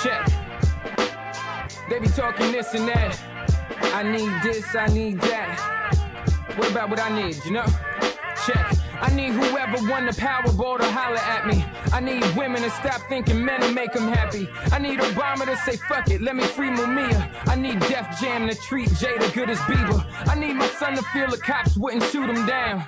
Check. They be talking this and that. I need this, I need that. What about what I need, you know? Check. I need whoever won the Powerball to holler at me. I need women to stop thinking men to make them happy. I need Obama to say fuck it, let me free Mumia. I need Def Jam to treat Jada good as Bieber. I need my son to feel the cops wouldn't shoot him down.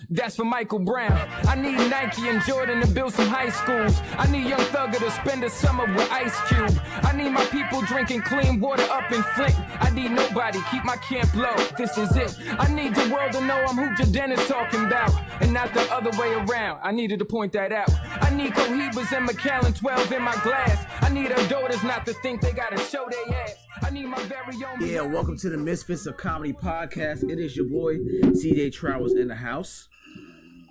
That's for Michael Brown. I need Nike and Jordan to build some high schools. I need Young Thugger to spend a summer with Ice Cube. I need my people drinking clean water up in Flint. I need nobody, keep my camp low, this is it. I need the world to know I'm who Jaden is talking about, and not the other way around. I needed to point that out. I need Cohibas and Macallan 12 in my glass. I need our daughters not to think they gotta show their ass. I need my very own... Yeah, welcome to the Misfits of Comedy podcast. It is your boy, CJ Trowers in the house.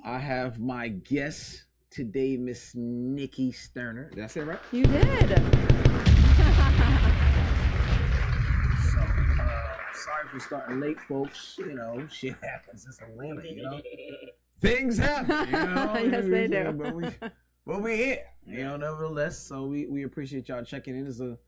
I have my guest today, Miss Niki Sterner. Did I say it right? You did. So, sorry for starting late, folks. You know, shit happens. It's Atlanta, you know. Things happen, you know. Yes, they do. But we here, you know, nevertheless. So we appreciate y'all checking in. It's a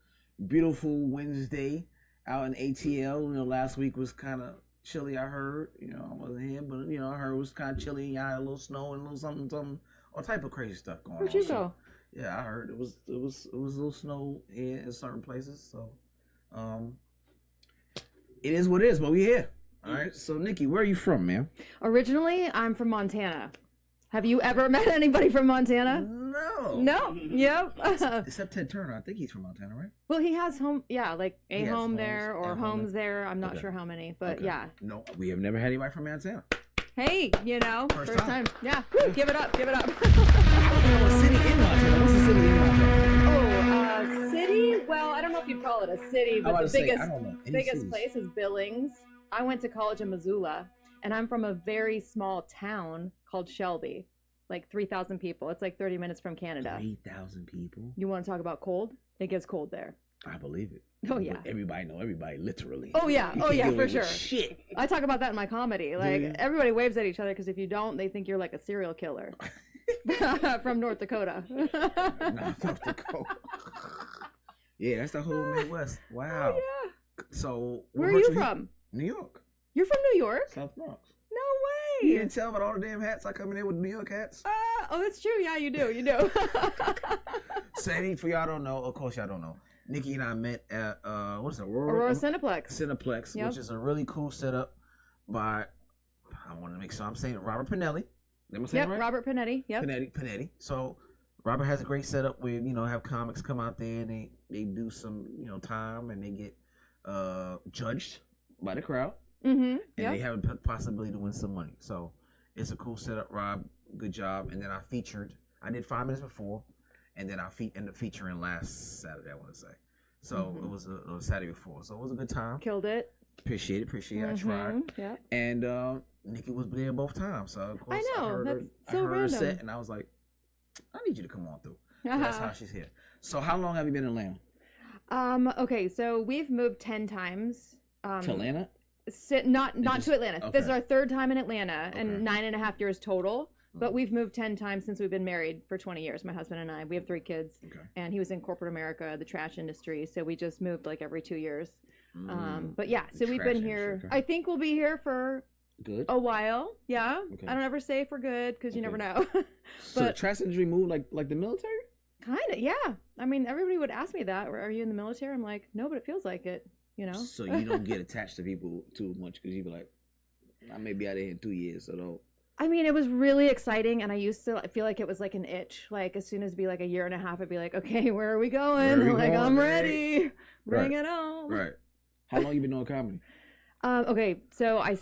beautiful Wednesday out in ATL. You know, last week was kind of chilly, I heard. You know, I wasn't here, but you know, I heard it was kind of chilly. Y'all had a little snow and a little something, all type of crazy stuff going on. Where'd you go? Yeah, I heard it was a little snow here in certain places. So, it is what it is. But we here. All right. So, Niki, where are you from, man? Originally, I'm from Montana. Have you ever met anybody from Montana? No. No. Yep. Except Ted Turner. I think he's from Montana, right? Well, he has home. Yeah, like a home homes there or and homes there. I'm not sure how many, but yeah. No, we have never had anybody from Montana. Hey, you know, first time. Yeah. Woo, give it up. Give it up. I don't know a city in Montana. What's the city in Montana? Oh, city? Well, I don't know if you'd call it a city, but the biggest cities. place is Billings. I went to college in Missoula, and I'm from a very small town called Shelby, like 3,000 people. It's like 30 minutes from Canada. 3,000 people? You want to talk about cold? It gets cold there. I believe it. Oh, yeah. But everybody know everybody, literally. Oh, yeah. Oh, yeah, for sure. Shit. I talk about that in my comedy. Like, everybody waves at each other because if you don't, they think you're like a serial killer from North Dakota. North Dakota. Yeah, that's the whole Midwest. Wow. Oh, yeah. So, where are you from? New York. You're from New York? South Bronx. No way. You didn't tell about all the damn hats I come in there with New York hats? Oh, that's true. Yeah, you do. You do. So, for y'all don't know, of course y'all don't know, Niki and I met at, what is it? Aurora Cineplex. Cineplex, yep. Which is a really cool setup by, I want to make sure I'm saying it, Robert Pinelli. Am I saying it right? Robert Pinetti. Yep. Pinetti. So, Robert has a great setup where, you know, have comics come out there and they do some, you know, time and they get judged by the crowd. Mm-hmm. And they have a possibility to win some money. So, it's a cool setup, Rob. Good job. And then I did 5 minutes before, and then I ended up featuring last Saturday, I want to say. So, it was a Saturday before. So, it was a good time. Killed it. Appreciate it. I tried. Yeah. And Niki was there both times. So, of course, I know. That's so random. Her set, and I was like, I need you to come on through. So that's how she's here. So, how long have you been in Atlanta? Okay, so we've moved 10 times. To Atlanta? Not to Atlanta. Okay. This is our 3rd time in Atlanta and 9.5 years total. But we've moved 10 times since we've been married for 20 years. My husband and I. We have 3 kids. Okay. And he was in corporate America, the trash industry. So we just moved like every 2 years. But yeah, so we've been here. Okay. I think we'll be here for a while. Yeah. Okay. I don't ever say for good because you never know. So the trash industry moved like the military? Kind of, yeah. I mean, everybody would ask me that. Are you in the military? I'm like, no, but it feels like it. You know? So you don't get attached to people too much because you be like, I may be out of here in 2 years, so don't. I mean, it was really exciting, and I feel like it was like an itch. Like, as soon as it'd be like a year and a half, I'd be like, okay, where are we going? I'm ready. Bring it on. Right. How long you been doing comedy? Okay, so I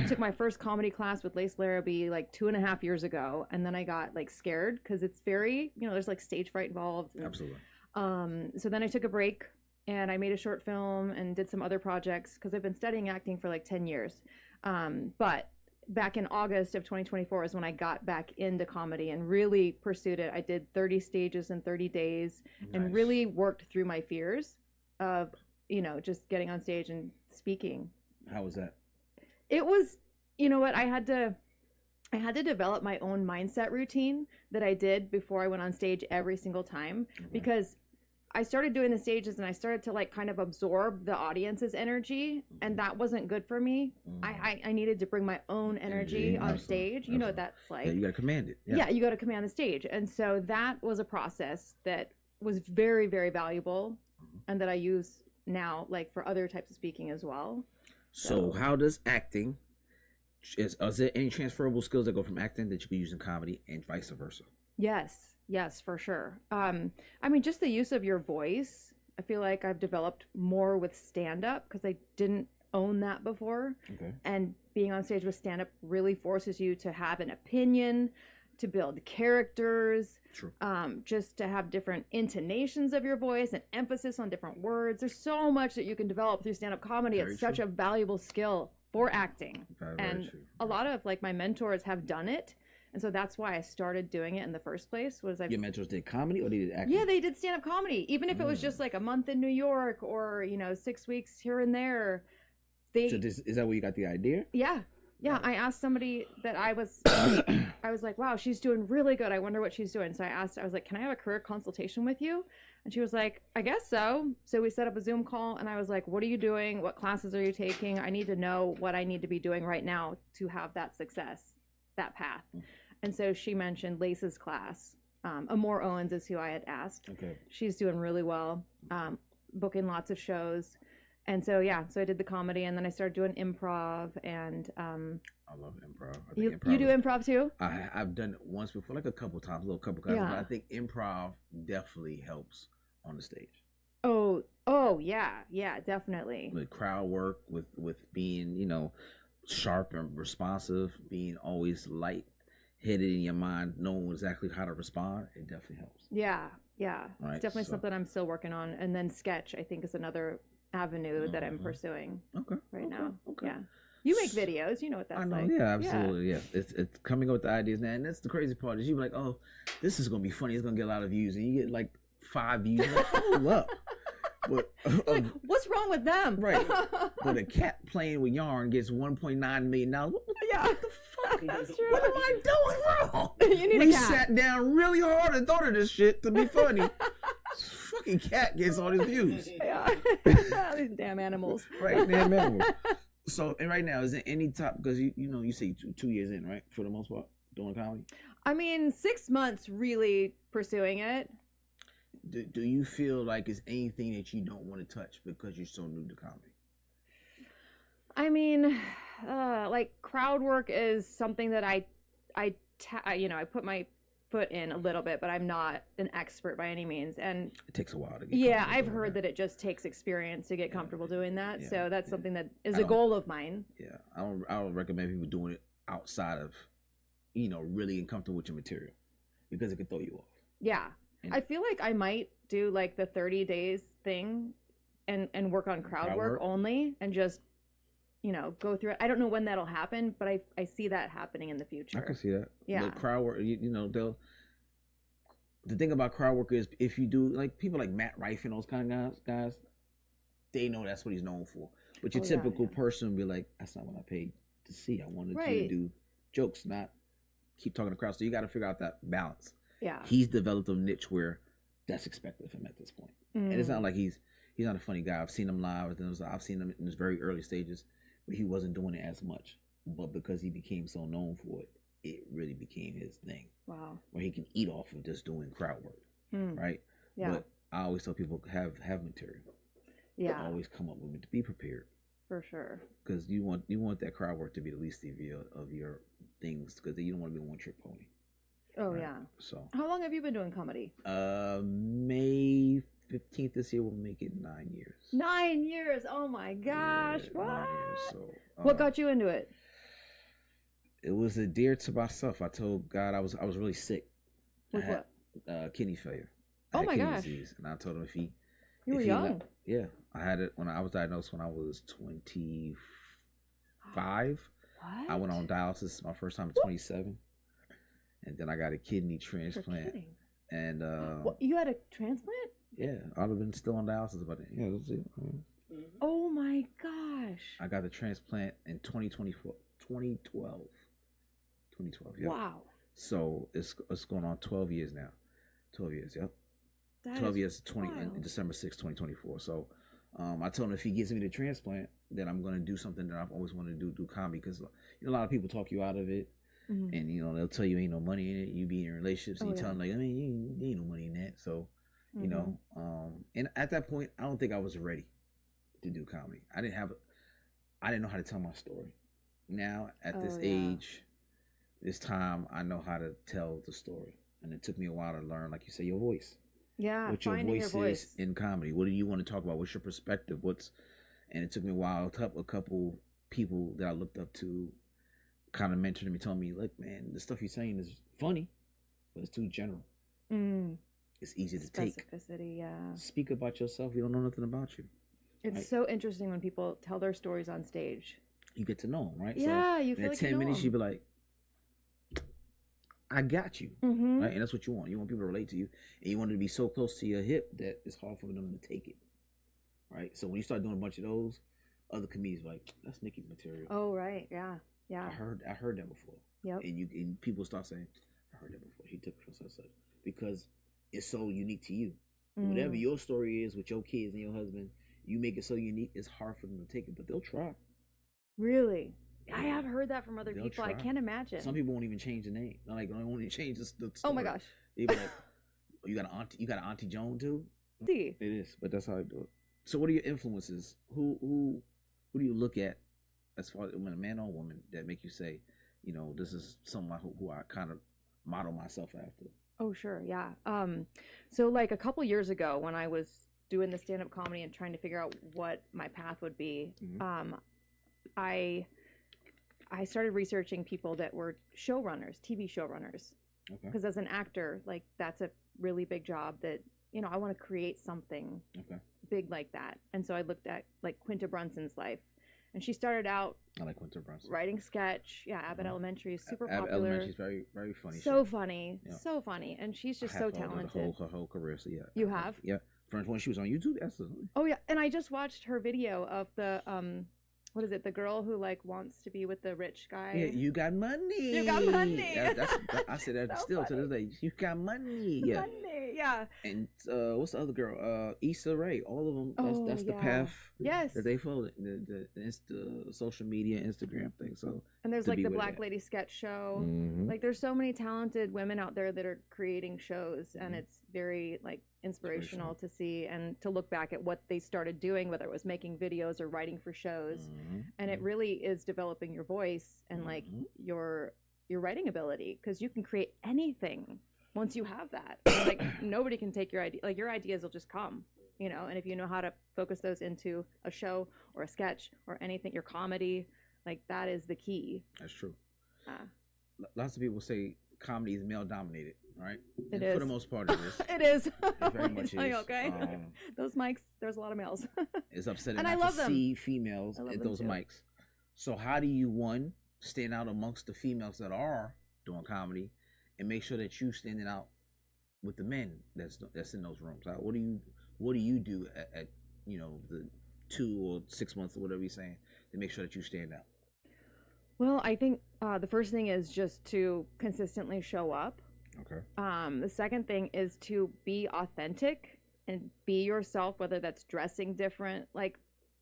took my first comedy class with Lace Larrabee like 2.5 years ago, and then I got like scared because it's very, there's like stage fright involved. Absolutely. So then I took a break, and I made a short film and did some other projects because I've been studying acting for like 10 years. But back in August of 2024 is when I got back into comedy and really pursued it. I did 30 stages in 30 days and really worked through my fears of, just getting on stage and speaking. How was that? It was, you know what, I had to I had to develop my own mindset routine that I did before I went on stage every single time, because I started doing the stages and I started to like kind of absorb the audience's energy, and that wasn't good for me. I needed to bring my own energy on stage. You know what that's like. Yeah, you got to command it. Yeah, you got to command the stage. And so that was a process that was very, very valuable, and that I use now like for other types of speaking as well. So how does acting, is there any transferable skills that go from acting that you can use in comedy and vice versa? Yes, for sure. I mean, just the use of your voice. I feel like I've developed more with stand-up because I didn't own that before. Okay. And being on stage with stand-up really forces you to have an opinion, to build characters, True. Just to have different intonations of your voice and emphasis on different words. There's so much that you can develop through stand-up comedy. Very It's such true. a valuable skill for acting. Very And true. a lot of like my mentors have done it. And so that's why I started doing it in the first place. Your mentors did comedy or they did acting? Yeah, they did stand-up comedy. Even if it was just like a month in New York or 6 weeks here and there. So is that where you got the idea? Yeah. I asked somebody that I was like, wow, she's doing really good. I wonder what she's doing. So I was like, can I have a career consultation with you? And she was like, I guess so. So we set up a Zoom call, and I was like, what are you doing? What classes are you taking? I need to know what I need to be doing right now to have that success, that path. And so she mentioned Lace's class. Amore Owens is who I had asked. Okay. She's doing really well, booking lots of shows. And so, so I did the comedy, and then I started doing improv. And I love improv. you do improv too? I've done it once before, like a couple times, a little couple times. Yeah. But I think improv definitely helps on the stage. Oh, yeah, definitely. With crowd work, with being, sharp and responsive, being always light-headed in your mind, knowing exactly how to respond, it definitely helps. Yeah. Right, It's definitely something I'm still working on. And then sketch, I think, is another avenue that I'm pursuing now. Okay. Yeah. You make videos, you know what that's like. I know, yeah, absolutely, yeah. It's coming up with the ideas now, and that's the crazy part is you be like, oh, this is gonna be funny, it's gonna get a lot of views, and you get like 5 views, like, hold up. But like, what's wrong with them? Right. But a cat playing with yarn gets $1.9 million. What the fuck? That's true. What am I doing wrong? You need we a cat. sat down really hard and thought of this shit to be funny. This fucking cat gets all these views. Yeah. These damn animals. Right, damn animals. So, and right now, is there any top, because you say 2 years in, right? For the most part, doing comedy? I mean, 6 months really pursuing it. Do you feel like it's anything that you don't want to touch because you're so new to comedy? I mean, like crowd work is something that I put my foot in a little bit, but I'm not an expert by any means. And it takes a while to get comfortable. I've heard that it just takes experience to get comfortable doing that. Yeah, so that's something that is a goal of mine. Yeah, I don't recommend people doing it outside of, really comfortable with your material, because it could throw you off. Yeah. I feel like I might do like the 30 days thing and work on crowd work only and just, go through it. I don't know when that'll happen, but I see that happening in the future. I can see that. Yeah. The crowd work, the thing about crowd work is if you do, like people like Matt Rife and those kind of guys, they know that's what he's known for. But your typical person will be like, that's not what I paid to see. I wanted you to do jokes, not keep talking to crowd. So you got to figure out that balance. Yeah. He's developed a niche where that's expected of him at this point. And it's not like he's not a funny guy. I've seen him live. I've seen him in his very early stages where he wasn't doing it as much. But because he became so known for it, it really became his thing. Wow. Where he can eat off of just doing crowd work. Right? Yeah. But I always tell people have material. Yeah. Always come up with it, to be prepared. For sure. Because you want that crowd work to be the least of your things, because you don't want to be a one-trick pony. Oh, right? Yeah. So, how long have you been doing comedy? May 15th this year will make it 9 years. 9 years! Oh my gosh! Yeah, what? 9 years. So, what got you into it? It was dear to myself. I told God I was really sick. With what? Kidney failure. Oh my gosh! Disease. And I told him you were young. I had it when I was diagnosed when I was 25. What? I went on dialysis my first time at 27. And then I got a kidney transplant. And what, you had a transplant? Yeah, I'd have been still on dialysis by then. Yeah, that's it. Oh my gosh! I got the transplant in 2012. 2012. Yep. Wow. So it's going on 12 years now. 12 years. Yep. That 12 is years. wild. December 6th, 2024. So, I told him if he gives me the transplant, then I'm gonna do something that I've always wanted to do comedy, because a lot of people talk you out of it, Mhm. and they'll tell you ain't no money in it. You be in relationships, and Oh, you tell them like, there ain't no money in that. So, Mhm. and at that point, I don't think I was ready to do comedy. I didn't know how to tell my story. Now at this Oh, yeah. age, this time, I know how to tell the story, and it took me a while to learn, like you say, your voice. Yeah, What your finding your voice voice. is in comedy. What do you want to talk about? What's your perspective? And it took me a while. A couple people that I looked up to kind of mentored me, told me, look, man, the stuff you're saying is funny, but it's too general. Mm. It's easy to take. Specificity, yeah. Speak about yourself. We don't know nothing about you. It's right? so interesting when people tell their stories on stage. You get to know them, right? Yeah, so you feel in like 10 you know minutes, them. you be like, I got you. Mm-hmm. Right? And that's what you want. You want people to relate to you. And you want it to be so close to your hip that it's hard for them to take it. Right? So when you start doing a bunch of those, other comedians are like, that's Niki's material. Oh, right. Yeah. Yeah. I heard that before. Yep. And people start saying, I heard that before. She took it from such. Because it's so unique to you. Whatever your story is with your kids and your husband, you make it so unique, it's hard for them to take it, but they'll try. Really? I have heard that from other They'll people. try. I can't imagine. Some people won't even change the name. Like, they won't even change the story. Oh my gosh. They be like, you got an Auntie Joan too? See. It is, but that's how I do it. So what are your influences? Who do you look at as far as when a man or woman that make you say, this is someone who I kind of model myself after? Oh, sure. Yeah. So like a couple years ago when I was doing the stand-up comedy and trying to figure out what my path would be, I started researching people that were showrunners, TV showrunners. Okay. Because as an actor, like that's a really big job that, I want to create something big like that. And so I looked at like Quinta Brunson's life. And she started out I like Quinta Brunson. writing sketch. Yeah, Abbott Elementary is super Abbott popular. Elementary is very, very funny. So funny. Yeah. So funny. And she's just I so have followed talented. her whole career. So yeah. You have? Yeah. From when she was on YouTube, absolutely. Oh yeah, and I just watched her video of the what is it? The girl who like wants to be with the rich guy. Yeah, you got money. You got money. I say that So still funny. to this day. You got money. Yeah. Money, yeah. And what's the other girl? Issa Rae. All of them. That's the yeah. path. Yes. That they followed. The social media, Instagram thing. So. And there's to like be the with Black that. Lady sketch show. Mhm. Like there's so many talented women out there that are creating shows, and it's very like inspirational to see and to look back at what they started doing, whether it was making videos or writing for shows. And it really is developing your voice and like your writing ability, because you can create anything once you have that. Like nobody can take your idea. Like your ideas will just come, and if you know how to focus those into a show or a sketch or anything, your comedy, like that is the key. That's true. Lots of people say comedy is male dominated, right? It And is. For the most part, it is. It is. It very much Like, is. okay. Those mics, there's a lot of males. It's upsetting And I not love to them. see females I love at them those too. mics. So how do you, one, stand out amongst the females that are doing comedy, and make sure that you standing out with the men that's in those rooms? What do you do at the 2 or 6 months or whatever you're saying to make sure that you stand out? Well, I think the first thing is just to consistently show up. Okay. The second thing is to be authentic and be yourself, whether that's dressing different. Like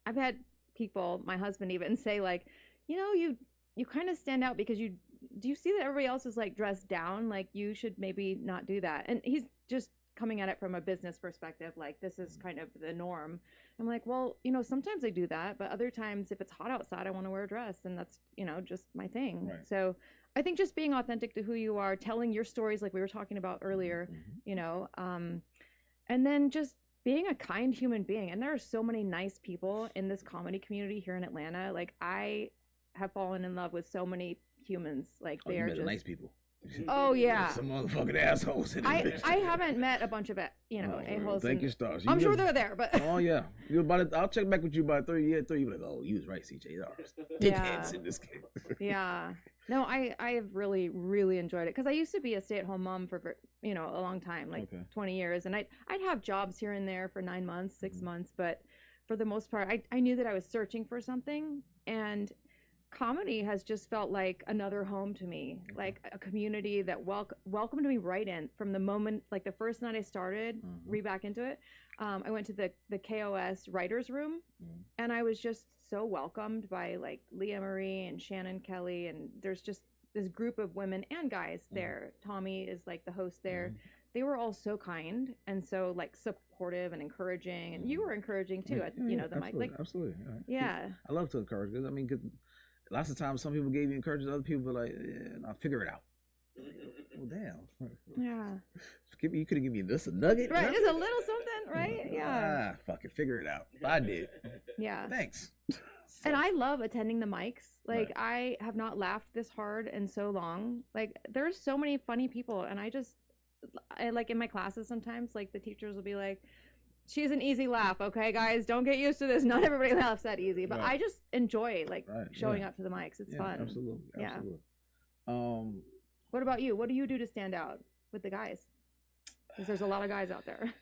I've had people, my husband even, say like, you kind of stand out because do you see that everybody else is like dressed down? Like you should maybe not do that. And he's just coming at it from a business perspective, like this is kind of the norm. I'm like, well, sometimes I do that, but other times if it's hot outside, I want to wear a dress, and that's, just my thing. Right. So I think just being authentic to who you are, telling your stories like we were talking about earlier, and then just being a kind human being. And there are so many nice people in this comedy community here in Atlanta. Like I have fallen in love with so many humans. Like they are met just nice people. Oh yeah. Some motherfucking assholes in I haven't met a bunch of a-holes. Thank you, stars. I'm sure they're there, but oh yeah, I'll check back with you by 3 years. You be like, oh, you was right, CJ. Dickheads in this game. Yeah. No, I have really, really enjoyed it, because I used to be a stay-at-home mom for a long time, like 20 years, and I'd have jobs here and there for 9 months, 6 months, but for the most part, I knew that I was searching for something, and comedy has just felt like another home to me, like a community that welcomed me right in from the moment, like the first night I started, back into it. I went to the KOS writers room, and I was just so welcomed by like Leah Marie and Shannon Kelly, and there's just this group of women and guys there. Tommy is like the host there. They were all so kind and so like supportive and encouraging, and you were encouraging too. You know, the mic, like absolutely. yeah. I love to encourage because I mean, cause lots of times some people gave you encouragement, other people were like, "Yeah, I'll figure it out." Well, damn. Yeah. You could have given me this a nugget, right? Just a little something, right? Yeah. Fuck it, figure it out. I did. Yeah. Thanks. And I love attending the mics. Like I have not laughed this hard in so long. Like there's so many funny people, and I like in my classes sometimes, like the teachers will be like, "She's an easy laugh, okay, guys? Don't get used to this. Not everybody laughs that easy." But I just enjoy like showing up to the mics. It's fun. Absolutely. Yeah. What about you? What do you do to stand out with the guys? Because there's a lot of guys out there.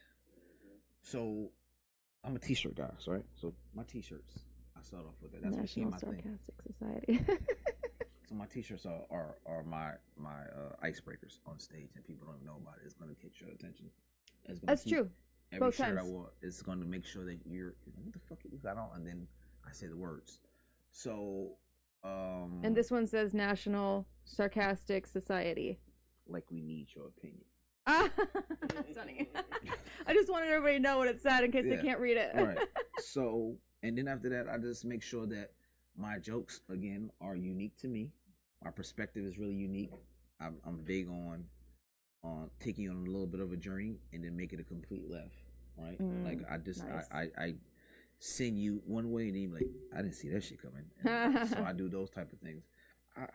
So, I'm a t-shirt guy, right? So my t-shirts, I start off with that. That's National my Sarcastic Society. So my t-shirts are my icebreakers on stage, and people don't know about it. It's going to catch your attention. That's true. Every Both shirt times. I wore is going to make sure that you're what the fuck you got on, and then I say the words. So. And this one says National Sarcastic Society. Like we need your opinion. That's funny. I just wanted everybody to know what it said in case they can't read it. Right. So, and then after that, I just make sure that my jokes again are unique to me. My perspective is really unique. I'm big on taking you on a little bit of a journey and then make it a complete laugh. Like I just nice. I send you one way and then you're like, I didn't see that shit coming. So I do those type of things.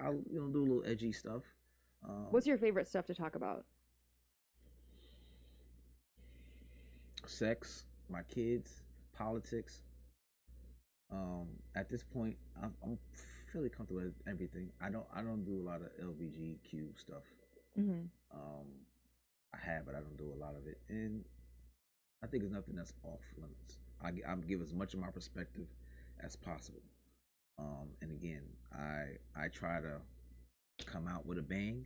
I'll do a little edgy stuff. What's your favorite stuff to talk about? Sex, my kids, politics. At this point, I'm fairly comfortable with everything. I don't do a lot of LGBTQ stuff. I have, but I don't do a lot of it, and I think there's nothing that's off limits. I give as much of my perspective as possible. And again, I try to come out with a bang,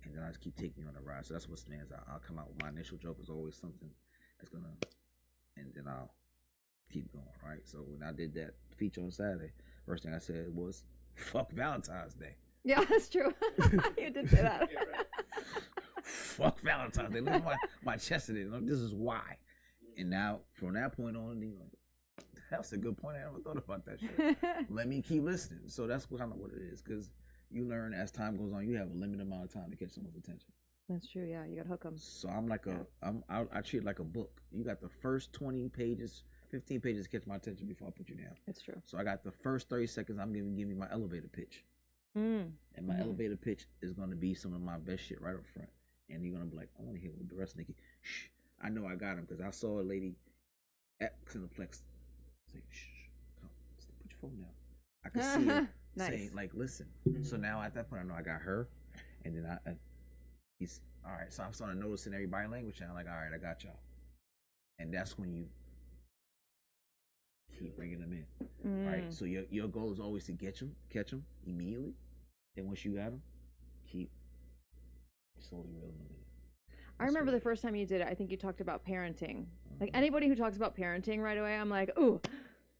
and then I just keep taking you on a ride. So that's what stands out. I'll come out with my initial joke is always something that's gonna, and then I'll keep going, right? So when I did that feature on Saturday, first thing I said was, "Fuck Valentine's Day." Yeah, that's true. You did say that. Fuck Valentine's Day. Look at my chest in it. This is why. And now, from that point on, you're like, that's a good point. I never thought about that shit. Let me keep listening. So that's kind of what it is. Because you learn as time goes on, you have a limited amount of time to catch someone's attention. That's true, yeah. You got to hook them. So I'm like I treat it like a book. You got the first 20 pages, 15 pages to catch my attention before I put you down. It's true. So I got the first 30 seconds, I'm giving you my elevator pitch. And my elevator pitch is going to be some of my best shit right up front. And you're going to be like, I want to hear what the rest of Niki. Shh. I know I got him because I saw a lady at Cineplex say, shh, come, put your phone down. I could see her saying, like, listen. So now at that point, I know I got her. And then he's, all right. So I'm starting to notice in every body language. And I'm like, all right, I got y'all. And that's when you keep bringing them in. Right? So your goal is always to catch them immediately. Then once you got them, keep slowly reeling them in. I remember the first time you did it, I think you talked about parenting. Like anybody who talks about parenting right away, I'm like, ooh,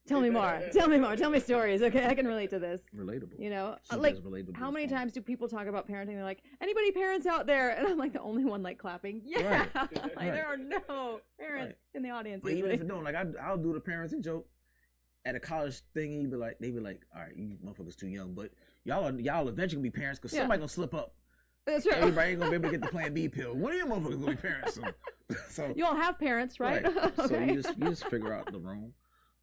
tell me more. Tell me stories. Okay, I can relate to this. Relatable. You know, like how many times do people talk about parenting? They're like, anybody parents out there? And I'm like the only one like clapping. Yeah, like there are no parents in the audience. But even if it don't, like I'll do the parenting joke at a college thing. They be like, all right, you motherfuckers too young, but y'all eventually gonna be parents because somebody gonna slip up. That's right. Everybody ain't gonna be able to get the Plan B pill. One of you motherfuckers gonna be parents soon. So you all have parents, right? Okay. So you just figure out the room.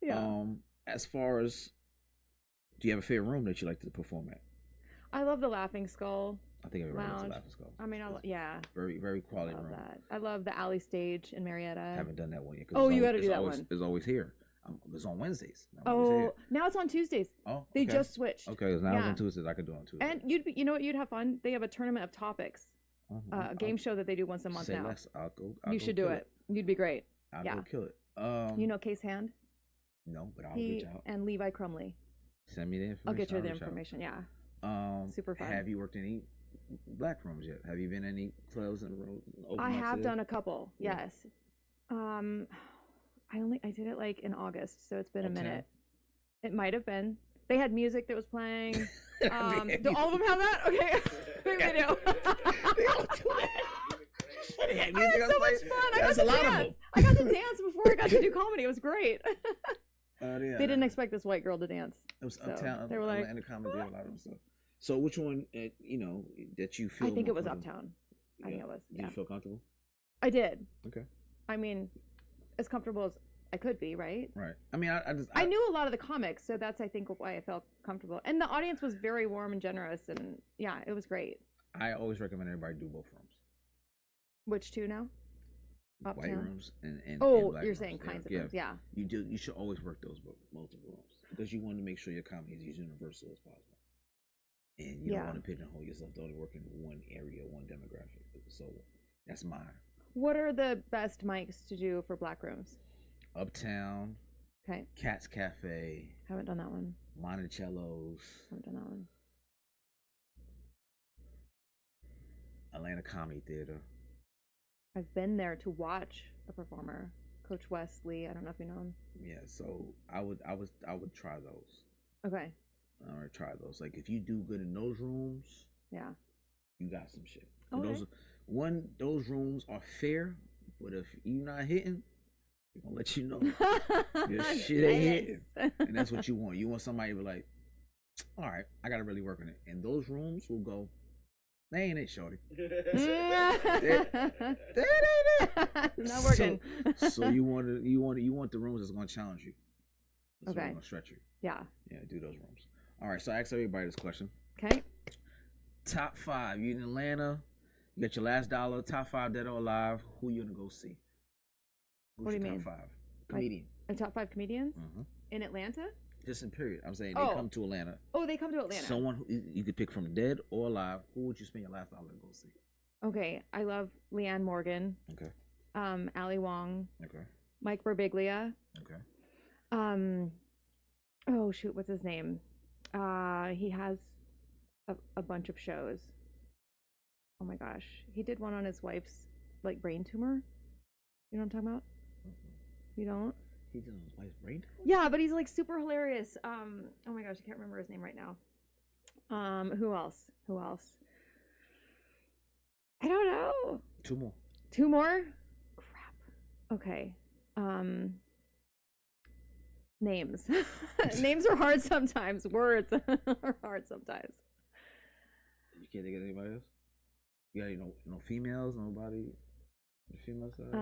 Yeah. As far as, do you have a favorite room that you like to perform at? I love the Laughing Skull. I think everybody loves the Laughing Skull. I mean, yeah. Very, very quality room. That. I love the Alley Stage in Marietta. I haven't done that one yet. Oh, you got to do that one. It's always here. It's on Wednesdays. Now it's on Tuesdays. Oh, they just switched. Okay, so now it's on Tuesdays. I could do it on Tuesdays. And you know what? You'd have fun. They have a tournament of topics, a game show that they do once a month now. Less. You should do it. You'd be great. I'll go kill it. You know Case Hand? No, but I'll reach out. And Levi Crumley. Send me the information. I'll get you the reach out. information. Yeah. Super fun. Have you worked in any black rooms yet? Have you been in any clubs and rooms? I have done a couple. Yes. I did it like in August, so it's been a minute. It might have been. They had music that was playing. Do all of them have that? Okay. Maybe they do. They had I had so much fun. That's a lot of them. I got to dance before I got to do comedy. It was great. Yeah. They didn't expect this white girl to dance. It was So Uptown. they were like, Atlanta Comedy did a lot of them stuff. So which one, that you feel? I think more it was comfortable? Uptown. I think it was. Did you feel comfortable? I did. Okay. I mean, as comfortable as I could be, right? Right. I mean, I knew a lot of the comics, so that's, I think, why I felt comfortable. And the audience was very warm and generous, and yeah, it was great. I always recommend everybody do both rooms. Which two now? White Uptown? rooms and Oh, black you're rooms. saying kinds of rooms, yeah. You should always work those multiple rooms because you want to make sure your comedy is as universal as possible, and you don't want to pigeonhole yourself to only work in one area, one demographic. So that's mine. What are the best mics to do for black rooms? Uptown. Okay. Cat's Cafe. Haven't done that one. Monticello's. Haven't done that one. Atlanta Comedy Theater. I've been there to watch a performer, Coach Wesley. I don't know if you know him. Yeah, so I would try those. Okay. I would try those. Like if you do good in those rooms, yeah, you got some shit. Okay. Those rooms are fair, but if you're not hitting, they're gonna let you know your shit ain't hitting, and that's what you want. You want somebody to be like, all right, I gotta really work on it, and those rooms will go. That ain't it, shorty. that ain't it. Not working. So you want the rooms that's gonna challenge you. That's okay. Gonna stretch you. Yeah. Yeah, do those rooms. All right. So I asked everybody this question. Okay. Top 5. You in Atlanta? You got your last dollar. Top 5 dead or alive. Who you gonna go see? What do you mean? Top 5 comedian. A top 5 comedians in Atlanta? Just in period. I'm saying they come to Atlanta. Oh, they come to Atlanta. Someone who you could pick from dead or alive. Who would you spend your last dollar to go see? Okay, I love Leanne Morgan. Okay. Ali Wong. Okay. Mike Birbiglia. Okay. Oh shoot, what's his name? He has a bunch of shows. Oh my gosh, he did one on his wife's like brain tumor. You know what I'm talking about? You don't? He did on his wife's brain tumor? Yeah, but he's like super hilarious. Oh my gosh, I can't remember his name right now. Who else? I don't know. 2 more. 2 more? Crap. Okay. Names. Names are hard sometimes. Words are hard sometimes. You can't think of anybody else? You got no females, nobody? The female side?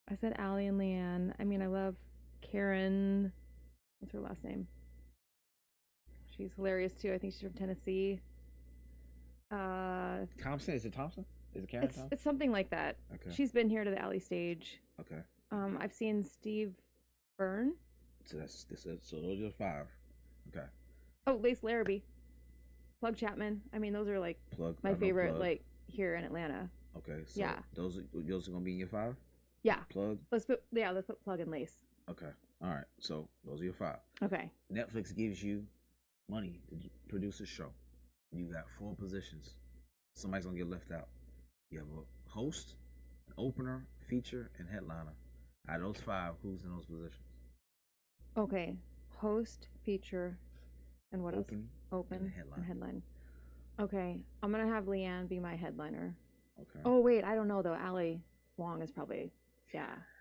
I said Allie and Leanne. I mean, I love Karen. What's her last name? She's hilarious too. I think she's from Tennessee. Thompson? Is it Thompson? Is it Karen Thompson? It's something like that. Okay. She's been here to the Alley stage. Okay. I've seen Steve Byrne. So so those are 5. Okay. Oh, Lace Larrabee. Plug Chapman. I mean, those are like my favorite, Plug. like here in Atlanta. Okay. So yeah. Those are gonna be in your 5? Yeah. Plug. Let's put Plug and Lace. Okay. All right. So those are your 5. Okay. Netflix gives you money to produce a show. You got 4 positions. Somebody's gonna get left out. You have a host, an opener, feature, and headliner. Out of those 5, who's in those positions? Okay. Host, feature, and what else? Open and headline. Okay. I'm gonna have Leanne be my headliner. Okay. Oh wait, I don't know though. Allie Wong is probably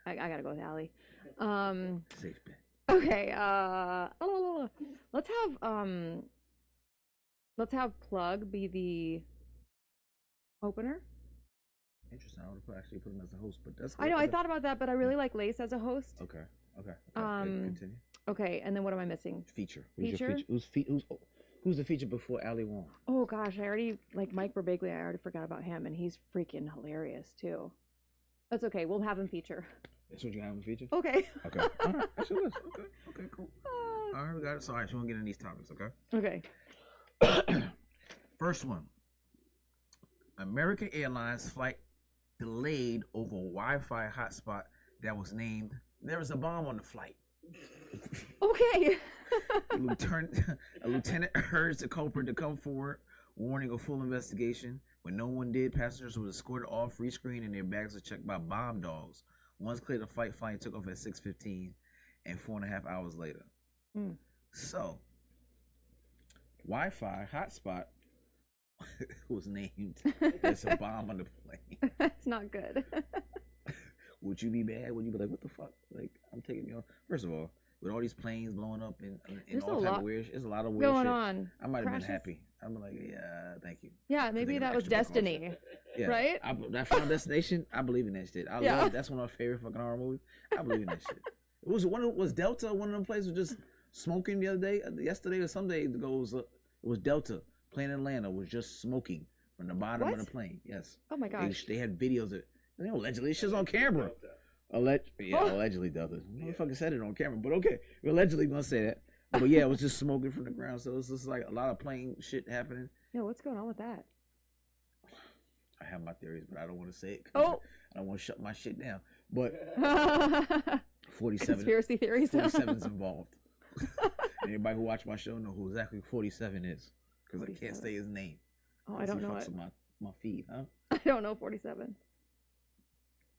I gotta go with Allie. Safe bet. Okay. Let's have Plug be the opener. Interesting. I would have actually put him as a host, but that's good. I know. I thought about that, but I really like Lace as a host. Okay. Continue. Okay, and then what am I missing? Feature. Feature? Who's the feature before Ali Wong? Oh gosh, I already like Mike Birbiglia. I already forgot about him, and he's freaking hilarious too. That's okay. We'll have him feature. That's what you have him feature. Okay. Okay. All right. That's your list. Okay. Cool. All right, we got it. So, all right, so we won't get into these topics. Okay. Okay. First one. American Airlines flight delayed over Wi-Fi hotspot that was named. There was a bomb on the flight. Okay. A lieutenant urged the culprit to come forward, warning a full investigation. When no one did, passengers were escorted off free screen and their bags were checked by bomb dogs. Once cleared, the flight took off at 6:15 and 4.5 hours later. So, Wi-Fi hotspot was named as a bomb on the plane. That's not good. Would you be mad? Would you be like, what the fuck? Like, I'm taking you on. First of all, with all these planes blowing up and all type of weird, there's a lot of weird going shit. On. I might have been happy. I'm like, yeah, thank you. Yeah, maybe that was destiny. Yeah, right? That Final Destination, I believe in that shit. I love it. That's one of my favorite fucking horror movies. I believe in that shit. It was Delta, one of them places was just smoking the other day, yesterday or some days ago. It was Delta. Plane in Atlanta was just smoking from the bottom of the plane. Yes. Oh my gosh. They had videos of it. Allegedly, shit's on camera. Allegedly Delta. Motherfucker said it on camera, but okay. We're allegedly gonna say that. But yeah, it was just smoking from the ground. So it's just like a lot of plane shit happening. Yeah, what's going on with that? I have my theories, but I don't want to say it. Oh. I don't want to shut my shit down. But 47 conspiracy theories. 47's involved. Anybody who watched my show know who exactly 47 is, because I can't say his name. Oh, I don't know it. My feed, huh? I don't know 47.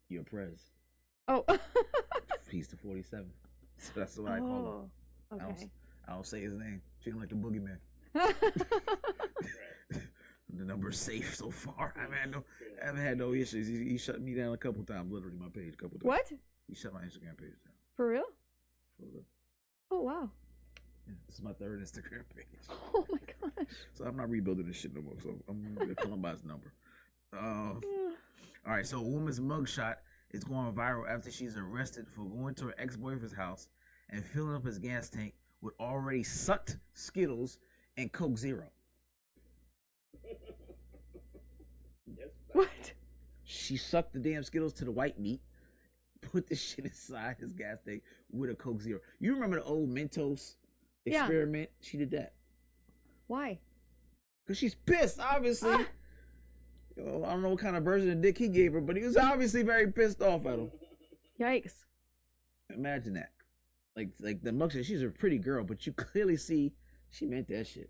You're Prez. Oh. He's the 47. So that's what I call him. Okay. I don't say his name. Treat him like the boogeyman. The number's safe so far. I haven't had no issues. He shut me down a couple times, literally my page a couple times. What? He shut my Instagram page down. For real? For real. Oh wow. Yeah, this is my third Instagram page. Oh my gosh. So I'm not rebuilding this shit no more. So I'm gonna call him by his number. All right. So a woman's mugshot is going viral after she's arrested for going to her ex-boyfriend's house and filling up his gas tank with already sucked Skittles and Coke Zero. What? She sucked the damn Skittles to the white meat, put the shit inside his gas tank with a Coke Zero. You remember the old Mentos experiment? Yeah. She did that. Why? Because she's pissed, obviously. I don't know what kind of version of dick he gave her, but he was obviously very pissed off at him. Yikes. Imagine that. Like the mugshot, she's a pretty girl, but you clearly see she meant that shit.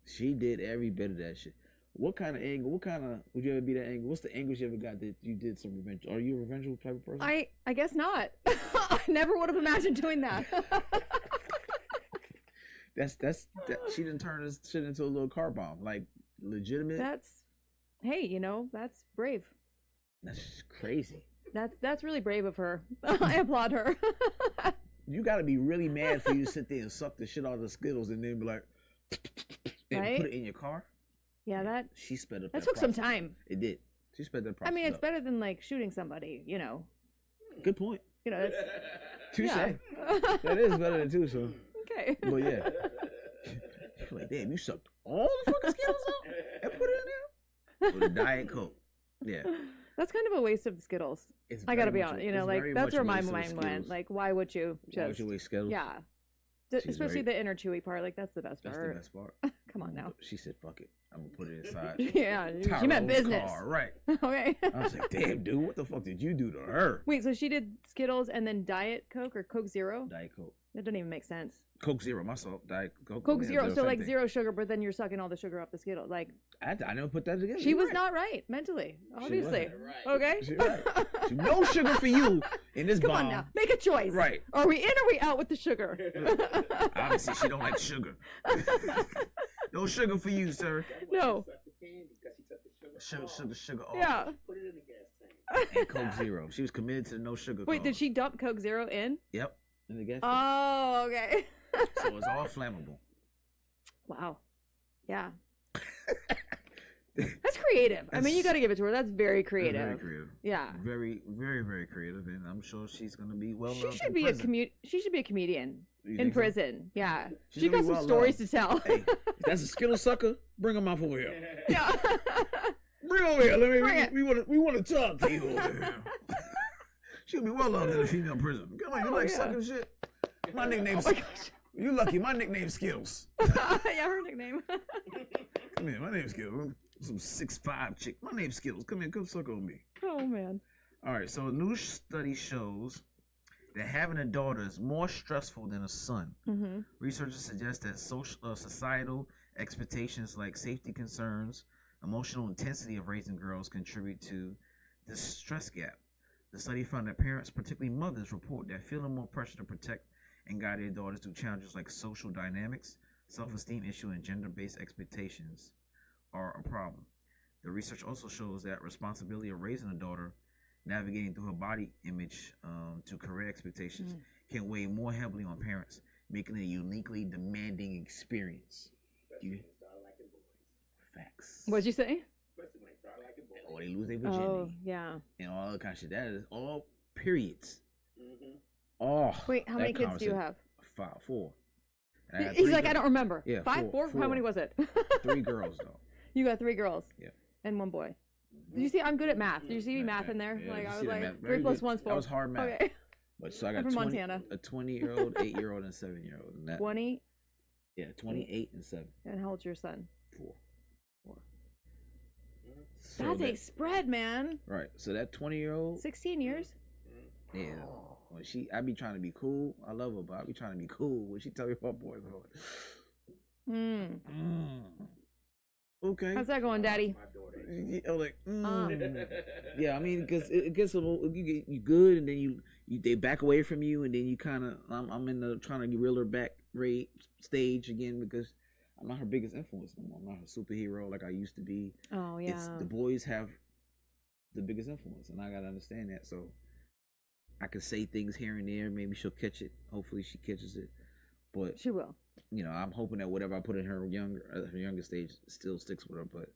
She did every bit of that shit. What kind of angle? Would you ever be that angle? What's the angle you ever got that you did some revenge? Are you a revengeful type of person? I guess not. I never would have imagined doing that. That's she didn't turn this shit into a little car bomb. Like legitimate. That's brave. That's just crazy. That's really brave of her. I applaud her. You got to be really mad for you to sit there and suck the shit out of the Skittles and then be like, and put it in your car. Yeah, she sped up. That took some time. It did. She sped that process. I mean, it's better than like shooting somebody. Good point. It's touche. Yeah. That is better than two. So. Okay. But yeah, you're like, damn, you sucked all the fucking Skittles out and put it in there with a Diet Coke. Yeah. That's kind of a waste of the Skittles. I gotta be honest. That's where my mind went. Like, why would you just? Why would you waste Skittles? Yeah. Especially the inner chewy part. Like, that's the best part. That's the best part. Come on now. She said, "Fuck it, I'm gonna put it inside." Yeah, she meant business. Car, right. Okay. I was like, "Damn, dude, what the fuck did you do to her?" Wait, so she did Skittles and then Diet Coke or Coke Zero? Diet Coke. That doesn't even make sense. Coke Zero, myself. Diet Coke. Coke Zero, so like zero sugar, but then you're sucking all the sugar off the Skittles. Like, I never put that together. She was not right mentally, obviously. Okay. She's right. No sugar for you in this bomb. Come on now, make a choice. Right. Are we in or we out with the sugar? Obviously, she don't like sugar. No sugar for you, sir. No. Sugar off. Yeah. Put it in the gas tank. And Coke Zero. She was committed to the no sugar. Wait, did she dump Coke Zero in? Yep. In the gas tank. Oh, okay. So it's all flammable. Wow. Yeah. That's creative. I mean, you got to give it to her. That's very creative. Very creative. Yeah. Very, very, very creative, and I'm sure she's gonna be well. She should be She should be a comedian in prison. So? Yeah. She's she got some stories to tell. Hey, if that's a Skittle sucker, bring him off over here. Yeah. Bring over here. We want to talk to you over here. She'll be well loved in a female prison. Come on, you like sucking shit? My nickname's. Oh my gosh. You lucky. My nickname's Skittles. Yeah, her nickname. Come here. My name's Skittles. Some 6'5" chick. My name's Skittles. Come here. Come suck on me. Oh man. All right. So a new study shows that having a daughter is more stressful than a son. Mm-hmm. Researchers suggest that societal expectations like safety concerns, emotional intensity of raising girls contribute to this stress gap. The study found that parents, particularly mothers, report that feeling more pressure to protect and guide their daughters through challenges like social dynamics, self-esteem issue, and gender-based expectations are a problem. The research also shows that responsibility of raising a daughter, navigating through her body image to career expectations, can weigh more heavily on parents, making it a uniquely demanding experience. Facts. What'd you say? Or they lose their virginity. Oh, yeah. And all that kind of shit. That is all periods. Mm-hmm. Oh. Wait, how many kids do you have? 4. He's like, I don't remember. Yeah, 5, 4? How many was it? 3 girls, though. You got 3 girls? Yeah. And 1 boy. Did you see? I'm good at math. Did you see me math in there? Yeah, like I you was see that like math. 3 Very plus good. 1's 4. That was hard math. Okay. But so I got I'm from 20, Montana. a 20-year-old, 8-year-old, and 7-year-old. And that, 20. Yeah, 28 and 7. And how old's your son? 4. So that's a spread, man. Right. So that 20-year-old. 16 years. Yeah. When I be trying to be cool. I love her, but I be trying to be cool. When she tell me what boys are. Okay. How's that going, Daddy? Yeah, like, yeah, I mean, because it gets a little, you good, and then they back away from you, and then you kind of, I'm in the trying to reel her back stage again because I'm not her biggest influence no more. I'm not her superhero like I used to be. Oh yeah. It's the boys have the biggest influence, and I gotta understand that. So I can say things here and there. Maybe she'll catch it. Hopefully she catches it. But she will. You know, I'm hoping that whatever I put in her younger stage still sticks with her. But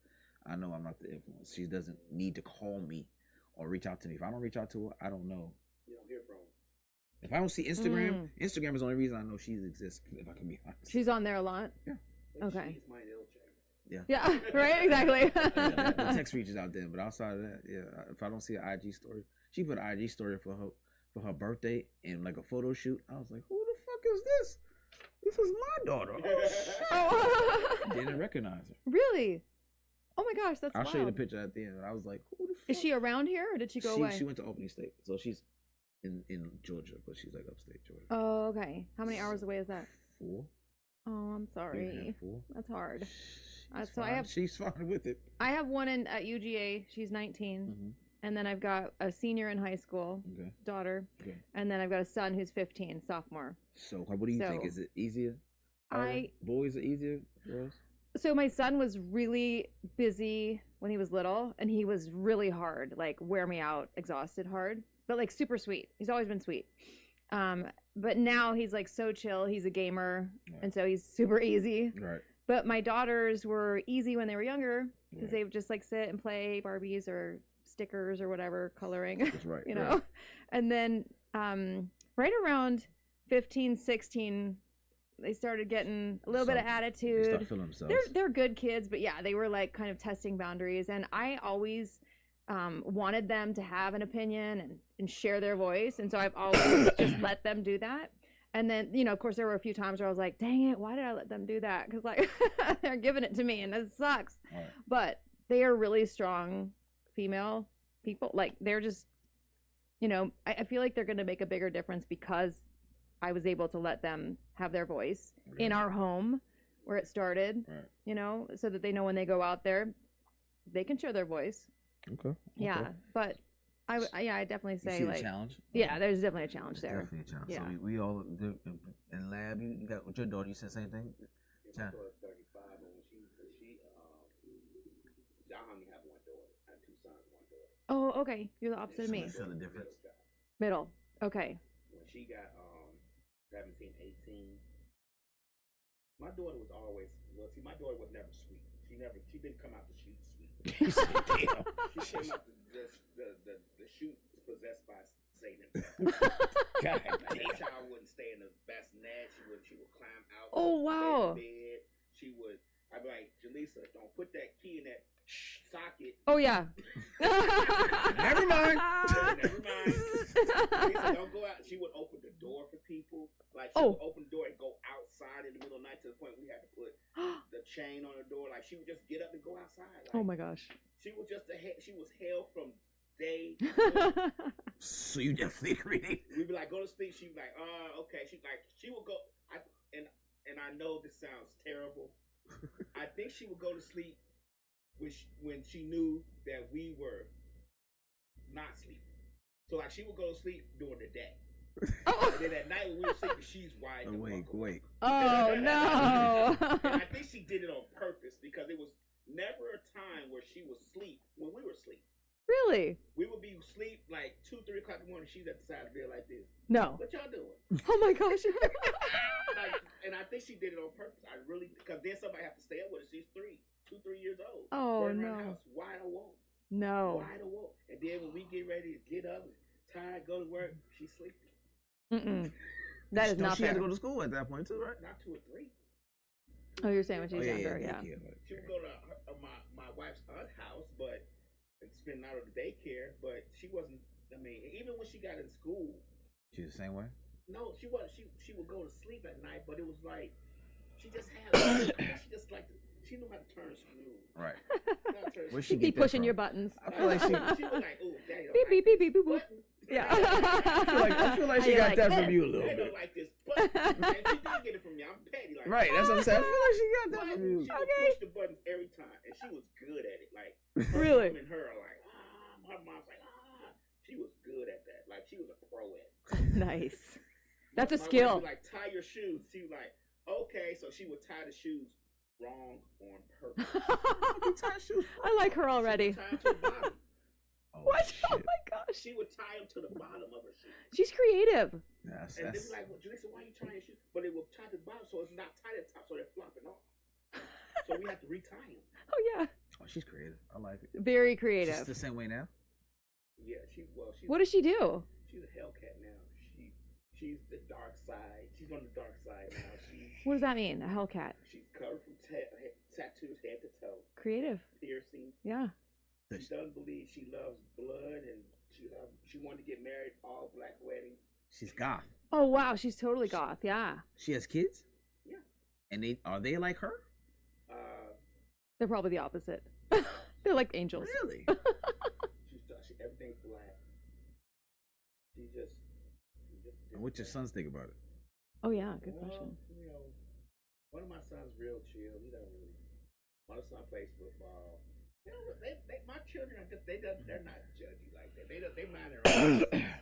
I know I'm not the influence. She doesn't need to call me or reach out to me. If I don't reach out to her, I don't know. You don't hear from her. If I don't see Instagram, Instagram is the only reason I know she exists. If I can be honest. She's on there a lot. Yeah. Okay. She's my LJ. Yeah. Yeah. Right. Exactly. The text reaches out then, but outside of that, yeah. If I don't see an IG story, she put an IG story for her birthday and like a photo shoot. I was like, who the fuck is this? This is my daughter. Oh, shit. Didn't recognize her. Really? Oh my gosh, that's I'll wild. show you the picture at the end. I was like, who the fuck? Is she around here or did she go away? She went to Albany State, so she's in Georgia, but she's like upstate Georgia. Oh, okay. How many hours away is that? 4. Oh, I'm sorry. 4. That's hard. So she's fine with it. I have one at UGA. She's 19. And then I've got a senior in high school, daughter. Okay. And then I've got a son who's 15, sophomore. So what do you think? Is it easier? Boys are easier? Girls? So my son was really busy when he was little, and he was really hard, like wear me out, exhausted hard, but like super sweet. He's always been sweet. But now he's like so chill. He's a gamer, and so he's super easy. Right. But my daughters were easy when they were younger because they would just like sit and play Barbies or stickers or whatever, coloring. That's right. You know? Right. And then right around 15, 16, they started getting a little bit of attitude. They start feeling themselves. They're good kids, but yeah, they were like kind of testing boundaries. And I always wanted them to have an opinion and share their voice. And so I've always just let them do that. And then, you know, of course, there were a few times where I was like, dang it, why did I let them do that? Because, like, they're giving it to me, and it sucks. Right. But they are really strong female people. Like, they're just, you know, I feel like they're going to make a bigger difference because I was able to let them have their voice in our home where it started, you know, so that they know when they go out there, they can share their voice. Okay. Yeah, but... I definitely say you see like the challenge. Yeah, there's definitely a challenge there. Definitely a challenge. Yeah. So we all in lab. You got with your daughter. You said the same thing. My daughter's 35, and when she I only have one daughter. I have 2 sons, 1 daughter. Oh, okay. You're the opposite of me. Feel the difference. Middle. Okay. When she got 17, 18, my daughter was always my daughter was never sweet. She didn't come out the chute sweet. She came out the chute possessed by Satan himself. God damn. That child wouldn't stay in the bassinet. She would climb out. Oh wow. Bed. I'd be like, Jaleesa, don't put that key in that socket. Oh yeah. Never mind. Never mind. Jaleesa, don't go out. She would open the door for people. Like she would open the door and go outside in the middle of the night to the point we had to put the chain on the door. Like she would just get up and go outside. Like, oh my gosh. She was hell from day. So you definitely agree. We'd be like, go to sleep. She'd be like, okay. She would go. And I know this sounds terrible. I think she would go to sleep when she knew that we were not sleeping. So like she would go to sleep during the day. Oh. And then at night when we were sleeping, she's wide. Wait. Oh no. And I think she did it on purpose because it was never a time where she was asleep when we were asleep. Really? We would be asleep like 2, 3 o'clock in the morning. She's at the side of the bed like this. No. What y'all doing? Oh my gosh. And I think she did it on purpose. I really, because then somebody have to stay up with her. She's 2, 3 years old. Oh running no. around the house, wide awoke. No. Wide awoke. And then when we get ready to get up and tired, go to work, she's sleeping. That is not she fair. had to go to school at that point too, right? Not 2 or 3. Oh, you're saying when she's younger, yeah. She would go to my wife's aunt's house, but and spend out of the daycare. But she wasn't. I mean, even when she got in school, She was the same way. no, she was. She would go to sleep at night, but it was like she just had. She just like she knew how to turn screws. Right. Where she Be get that pushing from? your buttons. I feel like she. She was like, "Oh, daddy, Beep beep beep beep beep boop. Yeah. I feel like How she you got like that this? from you a little I bit. don't like this button. And she did get it from me. I'm petty. Like, Right. That's what I'm saying. I feel like she got that But from you. she would push the buttons every time, and she was good at it. Like her Really? mom and her are like, her mom's like, She was good at that. Like she was a pro at it. Nice. That's a My skill. wife would, like, tie your shoes. She was like, okay, so she would tie the shoes wrong on purpose. I like her already. She would tie them to the bottom. Oh, What? shit. Oh my gosh. She would tie them to the bottom of her shoes. She's creative. That's, And they that's, be like, well, Julissa, why are you tying your shoes? But it will tie to the bottom, so it's not tied at the top, so they're flopping off. So we have to retie them. Oh yeah. oh, she's creative. I like it. Very She's creative. the same way now. Yeah, What does she do? She's a Hellcat now. She's the dark side. She's on the dark side now. What does that mean? A Hellcat. She's covered from tattoos head to toe, Creative. piercings. Yeah. She doesn't believe she loves blood, and she wanted to get married all black wedding. She's goth. Oh wow, she's totally goth. Yeah. She has kids. Yeah. And are they like her? They're probably the opposite. They're like angels. Really? Everything's black. She just. And what your sons think about it? Oh yeah, good question. You know, one of my sons real chill. He doesn't really. My son plays football. You know, my children are just they're not judgy like that. They mind their own business.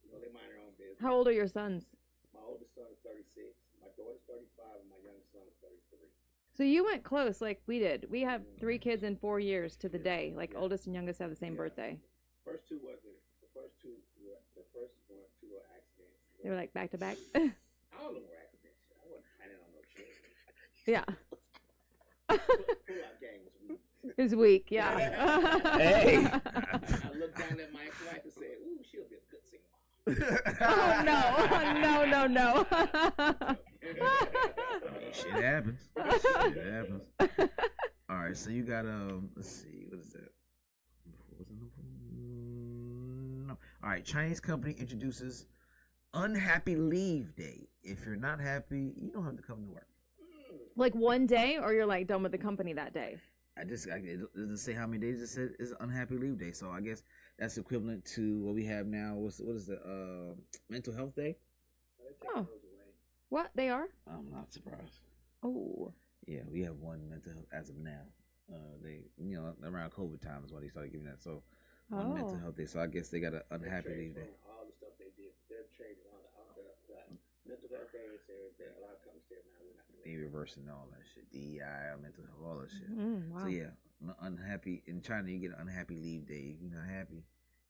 You know, they mind their own business. How old are your sons? My oldest son is 36. My daughter's 35, and my youngest son is 33. So you went close like we did. We have 3 kids in 4 years to the day. Like oldest and youngest have the same birthday. First two wasn't. The first two were accidents. They were like back to back. All of them were accidents. I wasn't planning on no shit. Yeah. Pull-out game was weak. It's weak, yeah. Hey. I looked down at my ex-wife and said, "Ooh, she'll be a good singer." Oh no. No. Shit happens. Shit happens. All right, so you got let's see, what is that? No. All right, Chinese company introduces unhappy leave day. If you're not happy, you don't have to come to work. Like one day, or you're like done with the company that day? It doesn't say how many days. It said it's unhappy leave day. So I guess that's equivalent to what we have now. What is the mental health day? Oh. What? They are? I'm not surprised. Oh. Yeah, we have one mental health as of now. They, around COVID time is why they started giving that. So one mental health day. So I guess they got an unhappy leave day. All the stuff they did, they're trading all the mental health days. A lot of companies say now we're not doing. They reversing all that shit. DEI, mental health, all that shit. Wow. So yeah, unhappy in China, you get an unhappy leave day. If you're not happy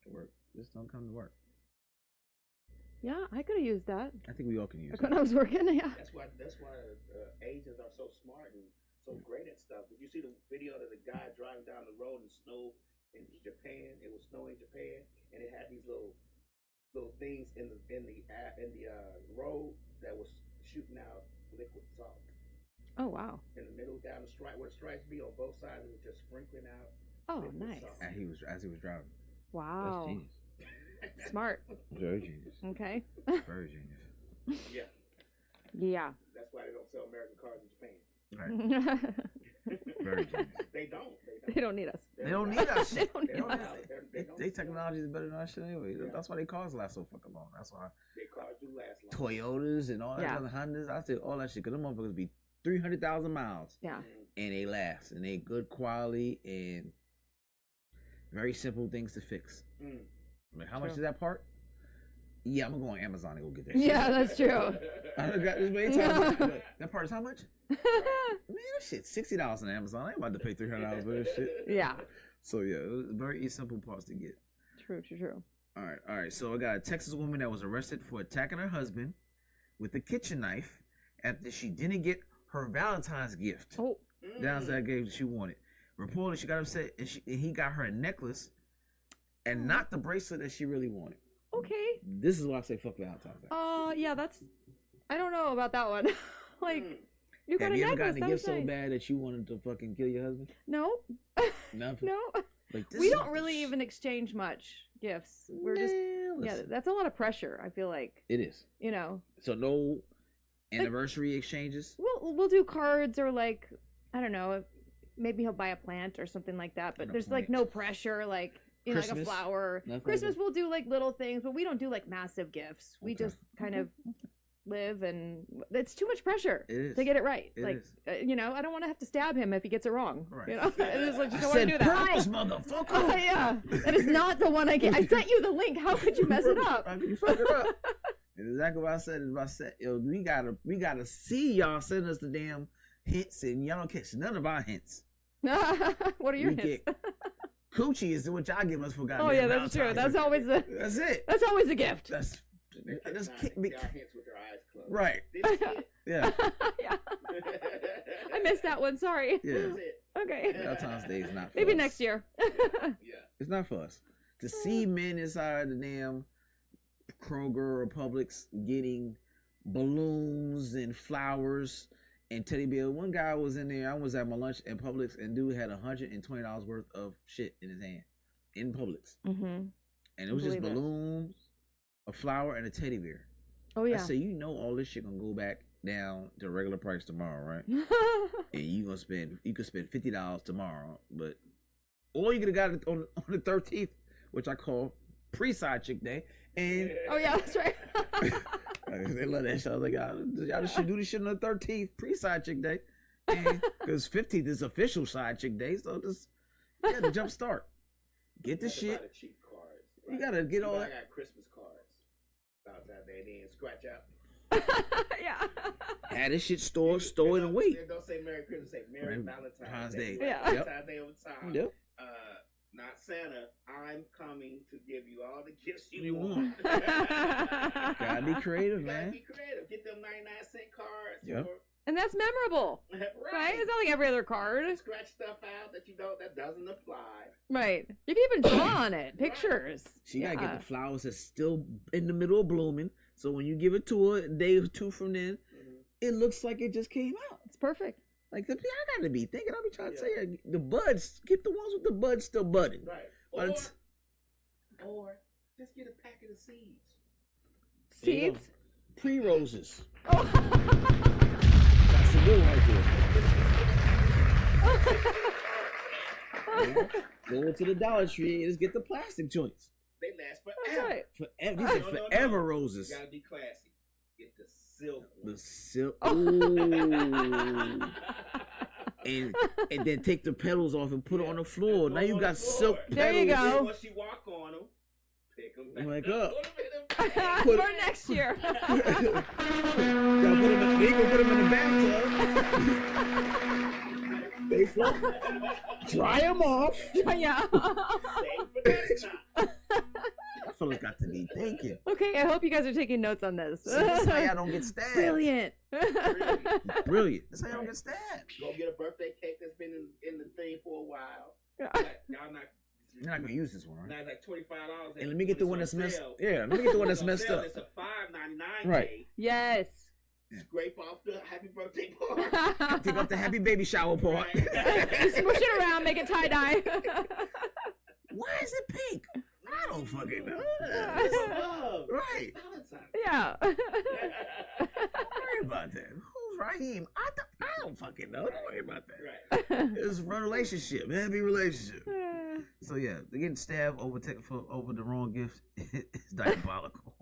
at work, just don't come to work. Yeah, I could have used that. I think we all can use When that. I was working, yeah. That's why Asians are so smart and so great at stuff. Did you see the video of the guy driving down the road in snow in Japan? It was snow in Japan, and it had these little things in the road that was shooting out liquid salt. Oh wow. In the middle, down the stripe where the stripes be on both sides, it was just sprinkling out. Oh, liquid nice. salt. As he was driving. Wow. That's genius. Smart. Very genius. Okay. Very genius. Yeah. That's why they don't sell American cars in Japan. Right. Very genius. They don't. They don't need us. They don't need us. They don't need don't us. need us. They technology is better than our shit anyway. That's why they cars last so fucking long. That's why Their cars do last long. Toyotas and all that Yeah. other Hondas, I say all that shit, because them motherfuckers be 300,000 miles Yeah. and they last and they good quality and very simple things to fix. Like, how much is that part? Yeah, I'm gonna go on Amazon and go get that shit. Yeah, that's true. I done got this many times. That part is how much? Man, that shit $60 on Amazon. I ain't about to pay $300 for this shit. Yeah. So yeah, it was very simple parts to get. True. All right. So I got a Texas woman that was arrested for attacking her husband with a kitchen knife after she didn't get her Valentine's gift. Oh. Valentine's gift she wanted. Reportedly, she got upset and he got her a necklace and not the bracelet that she really wanted. Okay. This is why I say fuck Valentine's Day. Yeah, I don't know about that one. Like, you got Have a you ever necklace. gotten a That gift was so nice. bad that you wanted to fucking kill your husband? No. Nothing. No. Like, this We is don't really even exchange much gifts. We're just, listen, that's a lot of pressure, I feel like. it is. You know. So no anniversary exchanges. We'll do cards or like, I don't know, maybe he'll buy a plant or something like that, but And a there's like plant. no pressure, like, you know, like a Christmas? flower. Nothing like Christmas that? we'll do like little things, but we don't do like massive gifts. We Okay. just kind of live, and it's too much pressure It is. to get it right. It like, is. You know, I don't want to have to stab him if he gets it wrong. Right. You know, it's like, I just don't want to said do that. pearls, motherfucker. Oh, yeah, that is not the one I get. I sent you the link. How could you mess it up? How could you fuck it up? And exactly what I said is I said, yo, we gotta see y'all send us the damn hints, and y'all don't catch none of our hints. What are your We hints? get coochie is what y'all give us for goddamn Oh yeah, that's true. Valentine's That's Day. always the. That's it. That's always a gift. That's kick me. Y'all hints with their eyes closed. Right. This is it. Yeah. Yeah, I missed that one. Sorry. Yeah. This is it. Okay. Valentine's Day is not for Maybe us. next year. Yeah. It's not for us. To see men inside the damn Kroger or Publix getting balloons and flowers and teddy bear. One guy was in there. I was at my lunch at Publix, and dude had $120 worth of shit in his hand in Publix, Mm-hmm. and it was just Believe it. balloons, a flower, and a teddy bear. Oh I yeah. say, you know, all this shit gonna go back down to regular price tomorrow, right? And you could spend $50 tomorrow, but or you could have got it on the 13th, which I call pre-side chick day, and Oh yeah, that's right. they love that shit. I was like, y'all should do this shit on the 13th, pre-side chick day, because 15th is official side chick day, so just the jump start, get the shit. Cheap cards. You gotta get all I that. got Christmas cards. Valentine's Day, then scratch out. Yeah. Have this shit stored and wait. Don't say Merry Christmas, say Merry Valentine's Valentine's Day. Day. Yeah. Valentine's Day over time. Yep. Not Santa. I'm coming to give you all the gifts you You want. want. Gotta be creative, You gotta man. be creative. Get them 99-cent cards. Yep. And that's memorable, right? It's not like every other card. Scratch stuff out that doesn't apply. Right. You can even draw on it. Pictures. She gotta Yeah. get the flowers that's still in the middle of blooming, so when you give it to her a day or two from then, it looks like it just came out. It's perfect. Like, I gotta be thinking. I be trying to tell you, the buds, get the ones with the buds still budding. Right. But it's- Or just get a packet of seeds. There you go. Seeds. Pre-roses. Oh. That's the good one right there. Go to the Dollar Tree and just get the plastic joints. They last That's forever. right. Forever, these are forever roses. You gotta be classy. Get the silk The one. silk. Oh. Ooh. and then take the petals off and put it on the floor. Now you got silk petals. There you go. Once you walk on them, pick them back Like up. up. Put 'em in them Put For it- next year. Gotta put them in, you can put them in the bathtub. They float. Dry them off. Yeah. Save for next time. That fella's got to be thinking. Okay, I hope you guys are taking notes on this. See, this is how y'all don't get stabbed. Brilliant. Brilliant. This is how y'all don't get stabbed. Go get a birthday cake that's been in the thing for a while. Yeah. Like, y'all not. You're not gonna use this one, Now right? it's like $25. And let me get the one that's messed. up. Yeah, let me get the one that's messed up. It's a $5.99 Right. cake. Yes. Scrape off the happy birthday part. Take off the happy baby shower part. You smush it around, make it tie dye. Why is it pink? I don't fucking know. Love. Right. Valentine's. Yeah. Don't worry about that. Who's Raheem? I don't fucking know. Don't worry about that. Right. It's a relationship, happy relationship. So yeah, they're getting stabbed over the wrong gift. It's diabolical.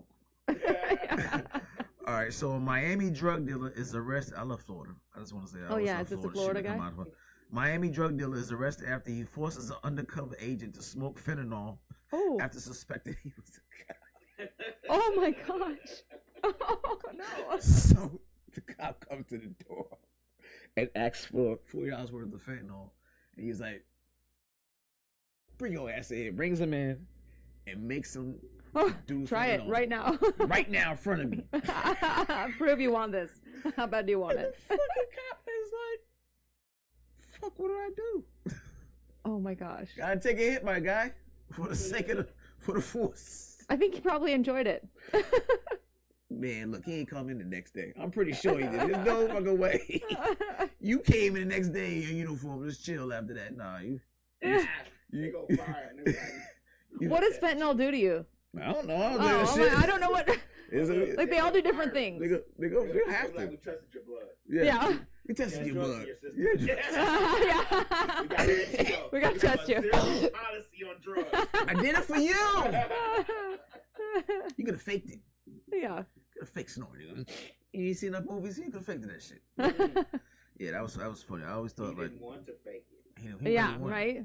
All right, so a Miami drug dealer is arrested. I love Florida. I just want to say. Oh yeah, is this a Florida guy? Miami drug dealer is arrested after he forces an undercover agent to smoke fentanyl after suspecting he was the guy. Oh my gosh. Oh no. So the cop comes to the door and asks for $40 worth of fentanyl. And he's like, bring your ass in here. Brings him in and makes him do try it right now. Right now in front of me. Prove you want this. How bad do you want and it? The fucking cop is like, fuck, what do I do? Oh my gosh. Gotta take a hit, my guy. For the sake of the force. I think he probably enjoyed it. Man, look, he ain't coming the next day. I'm pretty sure he did. There's no fucking way. You came in the next day in your uniform. Just chill after that. Nah, you go fire. What does fentanyl do to you? I don't know. I don't do that shit. I don't know what. Like they all do different things. They have to. Like we trusted your blood. Yeah. We tested your blood. We gotta test you. Policy on drugs. I did it for you. You could have faked it. Yeah. Could have fake snorted. You ain't seen enough movies. You could have faked that shit. Yeah, that was funny. I always thought he didn't want to fake it. He yeah, really right.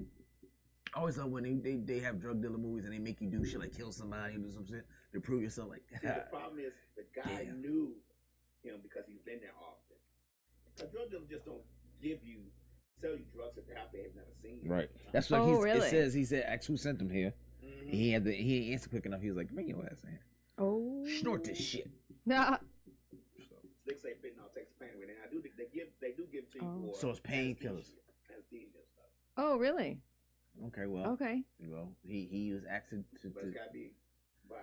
I always thought when they have drug dealer movies and they make you do shit like kill somebody and do some shit to prove yourself. Like see, the problem is the guy knew him because he's been there often. Because drug dealers just don't sell you drugs if they've never seen you. Right. That's what really? It says. He said, "Ask who sent him here." Mm-hmm. He ain't answered quick enough. He was like, "Bring your ass in." Oh. Snort this shit. Nah. So they say fentanyl takes the pain away. And they do give to you for so it's painkillers. Anesthesia stuff. Oh really? Okay, well. Okay. Well, he was acting to. But it's gotta be by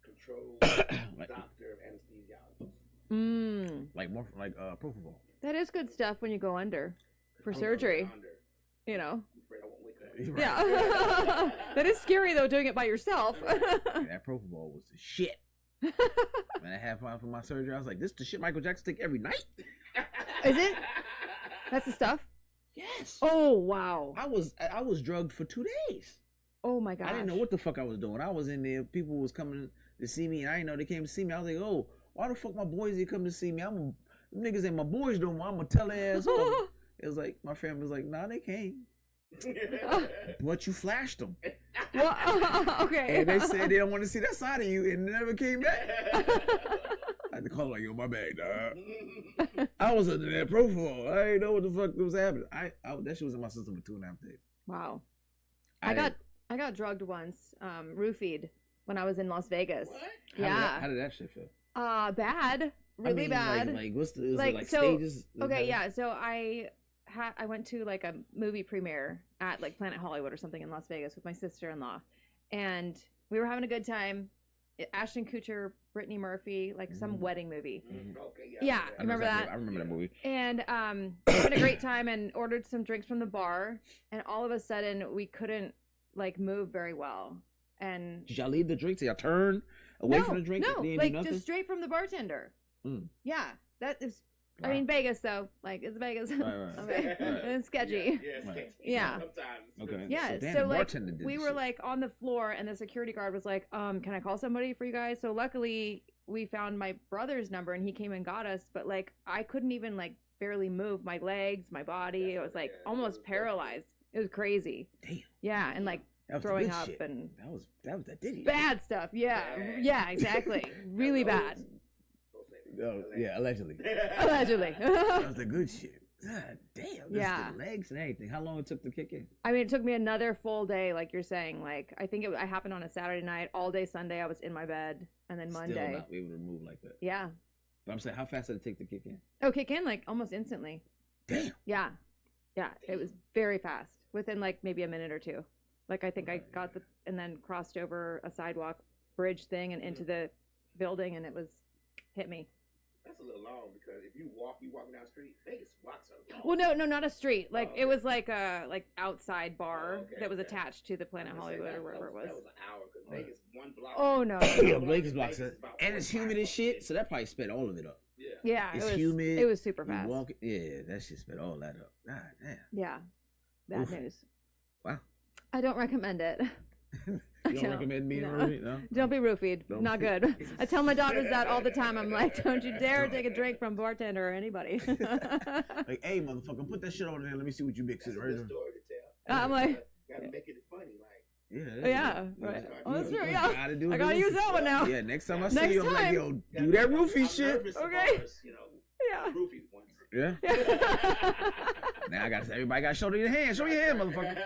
controlled doctor anesthesiologist. Like more like propofol. That is good stuff when you go under for surgery. You know. Right. Yeah. That is scary though, doing it by yourself. That propofol was the shit. When I had fun for my surgery, I was like, "This is the shit Michael Jackson take every night." Is it? That's the stuff. Yes. Oh wow. I was drugged for 2 days. Oh my gosh. I didn't know what the fuck I was doing. I was in there. People was coming to see me, and I didn't know they came to see me. I was like, "Oh, why the fuck my boys didn't come to see me? Them niggas ain't my boys no more. I'm gonna tell their ass off." It was like my family was like, "Nah, they came." But you flashed them. Well, okay. And they said they don't want to see that side of you, and never came back. I had to call like, "Yo, my bad, dog." I was under that propofol. I didn't know what the fuck was happening. That shit was in my system for 2.5 days. Wow. I got drugged once, roofied when I was in Las Vegas. What? Yeah. How did that shit feel? Bad. Really bad. Like what's the like so, stages? Okay, yeah. So I went to like a movie premiere at like Planet Hollywood or something in Las Vegas with my sister-in-law, and we were having a good time. Ashton Kutcher, Brittany Murphy, like some wedding movie. Okay, yeah. You remember that? I remember that movie. And we had a great time and ordered some drinks from the bar, and all of a sudden we couldn't like move very well. And did y'all leave the drink? Did y'all turn away from the drink? No, like just straight from the bartender. Yeah, that is. Wow. I mean, Vegas though, like it's Vegas. Right. Okay. It's sketchy. Yeah. Sometimes. Okay. Yeah. So like we were like on the floor, and the security guard was like, "Can I call somebody for you guys?" So luckily we found my brother's number, and he came and got us. But like I couldn't even like barely move my legs, my body. It was like almost paralyzed. It was crazy. Damn. Yeah, and like throwing up shit. and that was that Diddy. Bad stuff. Yeah. Yeah. Exactly. Really bad. Oh, yeah, allegedly. Allegedly. That was the good shit. God damn. Yeah. The legs and everything. How long it took to kick in? I mean, it took me another full day, like you're saying. Like, I think it happened on a Saturday night. All day Sunday, I was in my bed. And then Monday. Still not able to move like that. Yeah. But I'm saying, how fast did it take to kick in? Oh, kick in? Like, almost instantly. Damn. Yeah. Yeah. It was very fast. Within, like, maybe a minute or two. Like, I think I got and then crossed over a sidewalk bridge thing and into the building, and it hit me. That's a little long because if you walking down the street, Vegas walks are long. Well, no, not a street. Like it was like a outside bar that was attached to the Planet Hollywood or wherever it was. That was an hour because Vegas one block. Oh no. Yeah, Vegas blocks it, and it's humid as shit, so that probably sped all of it up. Yeah. Yeah, It's it was humid. It was super You fast. walk, yeah, that shit spit all that up. God damn. Yeah, bad Oof. news. Wow. I don't recommend it. You don't recommend being roofied? No. Don't be roofied. Don't Not be- good. I tell my daughters that all the time. I'm like, don't you dare take a drink from bartender or anybody. Like, hey, motherfucker, put that shit on there. Let me see what you mix That's it. a Right good there. story to tell. I'm like, Gotta make it funny, like. Yeah. yeah, right. Oh, that's true. Yeah, Gotta do I the gotta use roofie. that one now. Yeah, next time I see Next you, I'm like, time. yo, do that roofie I'm shit. nervous of Okay. bars, you know, Yeah. roofies once. Yeah. Now I got everybody got to show your hand. Show your hand, motherfucker.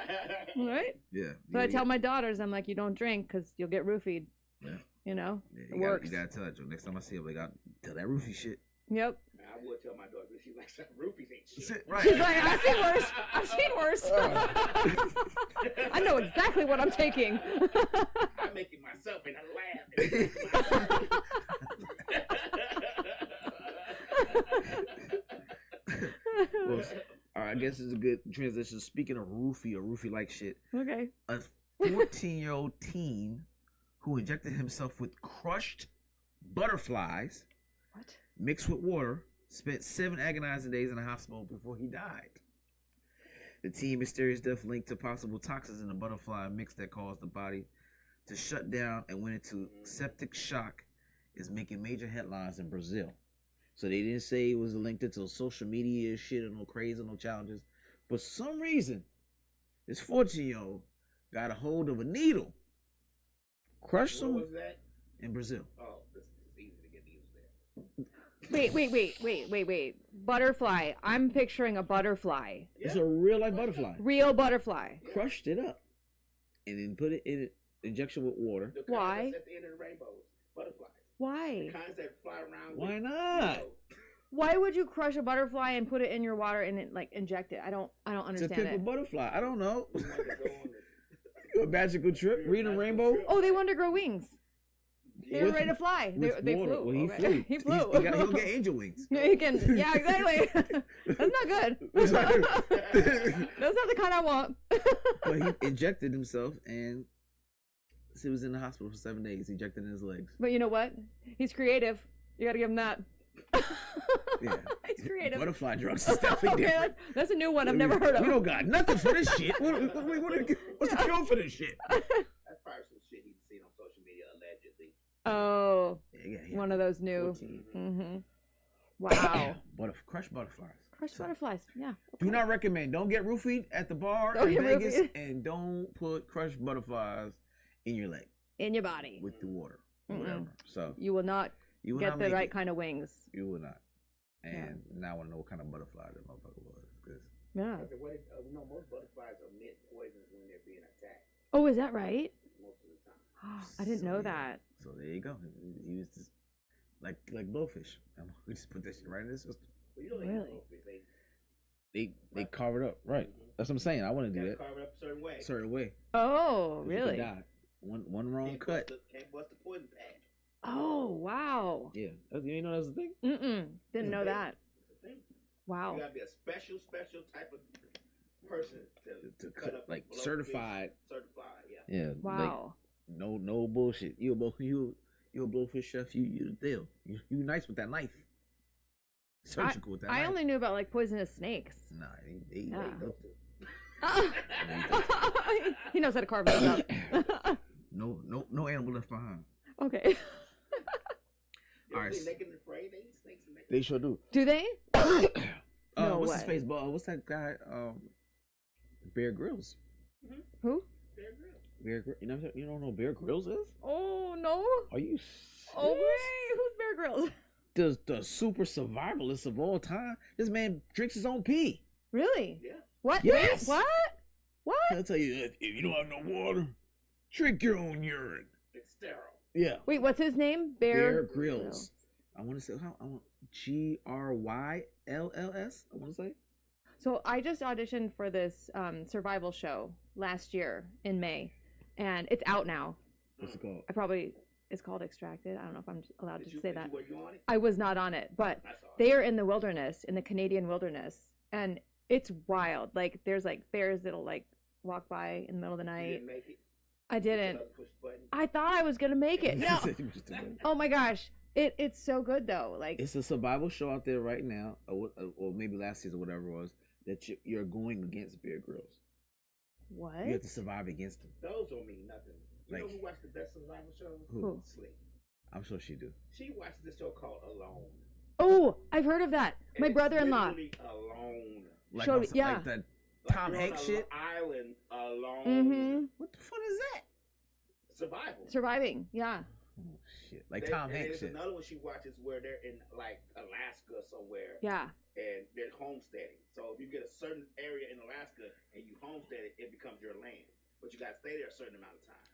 Right? Yeah. So I tell my daughters, I'm like, you don't drink because you'll get roofied. Yeah. You know? Yeah, It works. You gotta tell that joke. Next time I see him, like, tell that roofie shit. Yep. I would tell my daughter, but she's like, roofies ain't shit. Shit, right. She's like, I've seen worse. I've seen worse. I know exactly what I'm taking. I make it myself in a lab. Well, all right, I guess it's a good transition. Speaking of roofie or roofie-like shit, Okay. a 14-year-old teen who injected himself with crushed butterflies What? mixed with water spent 7 agonizing days in the hospital before he died. The teen's mysterious death linked to possible toxins in the butterfly mix that caused the body to shut down and went into septic shock is making major headlines in Brazil. So they didn't say it was linked to social media shit or no crazy, no challenges. But for some reason, this 14-year-old got a hold of a needle, crushed What some was that? in Brazil. Oh, it's easy to get needles there. Wait. Butterfly. I'm picturing a butterfly. It's a real life butterfly. Real butterfly. Crushed it up and then put it in injection with water. The kinds Why? that's at the end of the rainbows, butterflies. Why? The kinds that fly around. Why with, not? Why would you crush a butterfly and put it in your water and it, like inject it? I don't It's a understand pickle it. butterfly. I don't know. You want to go on the- A magical trip, reading a rainbow. Oh, they wanted to grow wings. They were With- ready to fly. They water. flew. Well, he Okay. flew. He flew. He'll get angel wings. Yeah, he can. Yeah, exactly. That's not good. It's That's like- not the kind I want. But he injected himself and he was in the hospital for 7 days. He injected in his legs. But you know what? He's creative. You gotta give him that. Yeah. He's creative. Butterfly drugs is definitely Okay, different. that's a new one I've never heard of. We don't got nothing for this shit. What's the cure for this shit? That's probably some shit he's seen on social media allegedly. Oh, Yeah. one of those new. 14. Mm-hmm. Wow. Crushed butterflies. Crushed butterflies. Yeah. Do not recommend. Don't get roofied at the bar Don't in get Vegas, roofied. and don't put crushed butterflies in your leg In your body. with the water or Mm-mm. whatever. So You will not you will get not the make right it. kind of wings. You will not. And Yeah. now I want to know what kind of butterfly that motherfucker was. 'Cause Yeah. I said, most butterflies emit poisons when they're being attacked. Oh, is that right? Most of the time. I didn't So, know yeah. that. So there you go. He was just like blowfish. We just put that shit right in his system. Well, you don't eat Really? goldfish. They Right. carve it up. Right. That's what I'm saying. I want to They do gotta that carve it up a certain way. a certain way. Oh, 'Cause you could really? die. One wrong Can't cut. Can't bust the poison pad. Oh, wow. Yeah. You didn't know that was the thing? Didn't know that. It's a thing. Wow. You gotta be a special type of person To cut up like blowfish. certified. Certified, yeah. Yeah. Wow. Like, no bullshit. You a blowfish chef. You the deal. You nice with that knife. Surgical with that I knife. only knew about like poisonous snakes. Nah, they Yeah. those- He knows how to carve those up. no animal left behind. Okay. You All ever right. seen Naked and Afraid? They eat snakes and naked. They sure do. Do they? No What's his way. face? What's that guy? Bear Grylls. Who? Bear Grylls. Bear Grylls. You don't know who Bear Grylls is? Oh no. Are you? Oh serious? wait, who's Bear Grylls? The super survivalist of all time. This man drinks his own pee. Really? Yeah. What? Yes. What? What? I'll tell you, if you don't have no water, drink your own urine. It's sterile. Yeah. Wait, what's his name? Bear Grylls. I want to say I want GRYLLS. I want to say. So I just auditioned for this survival show last year in May, and it's out now. What's it called? It's called Extracted. I don't know if I'm allowed to say Were that. you on it? I was not on it, but I saw it. they are in the wilderness, in the Canadian wilderness, and it's wild. Like there's like bears that'll like walk by in the middle of the You night. didn't make it. I didn't. Push the button. I thought I was gonna make it. No. Oh my gosh. It's so good though. Like It's a survival show out there right now, or maybe last season, whatever it was, that you're going against Bear Grylls. what? You have to survive against them. Those don't mean nothing. You Like- know who watched the best survival show? Who? Slick. I'm sure she do. She watches this show called Alone. Oh, I've heard of that. And My it's brother-in-law. literally Alone. Like, Showed on it, some- yeah. like that Like Tom you're on Hanks a shit. Island alone. Mm-hmm. What the fun is that? Survival. Surviving. Yeah. Oh shit! Like There- Tom and Hanks there's shit. another one she watches where they're in like Alaska somewhere. Yeah. And they're homesteading. So if you get a certain area in Alaska and you homestead it, it becomes your land. But you got to stay there a certain amount of time.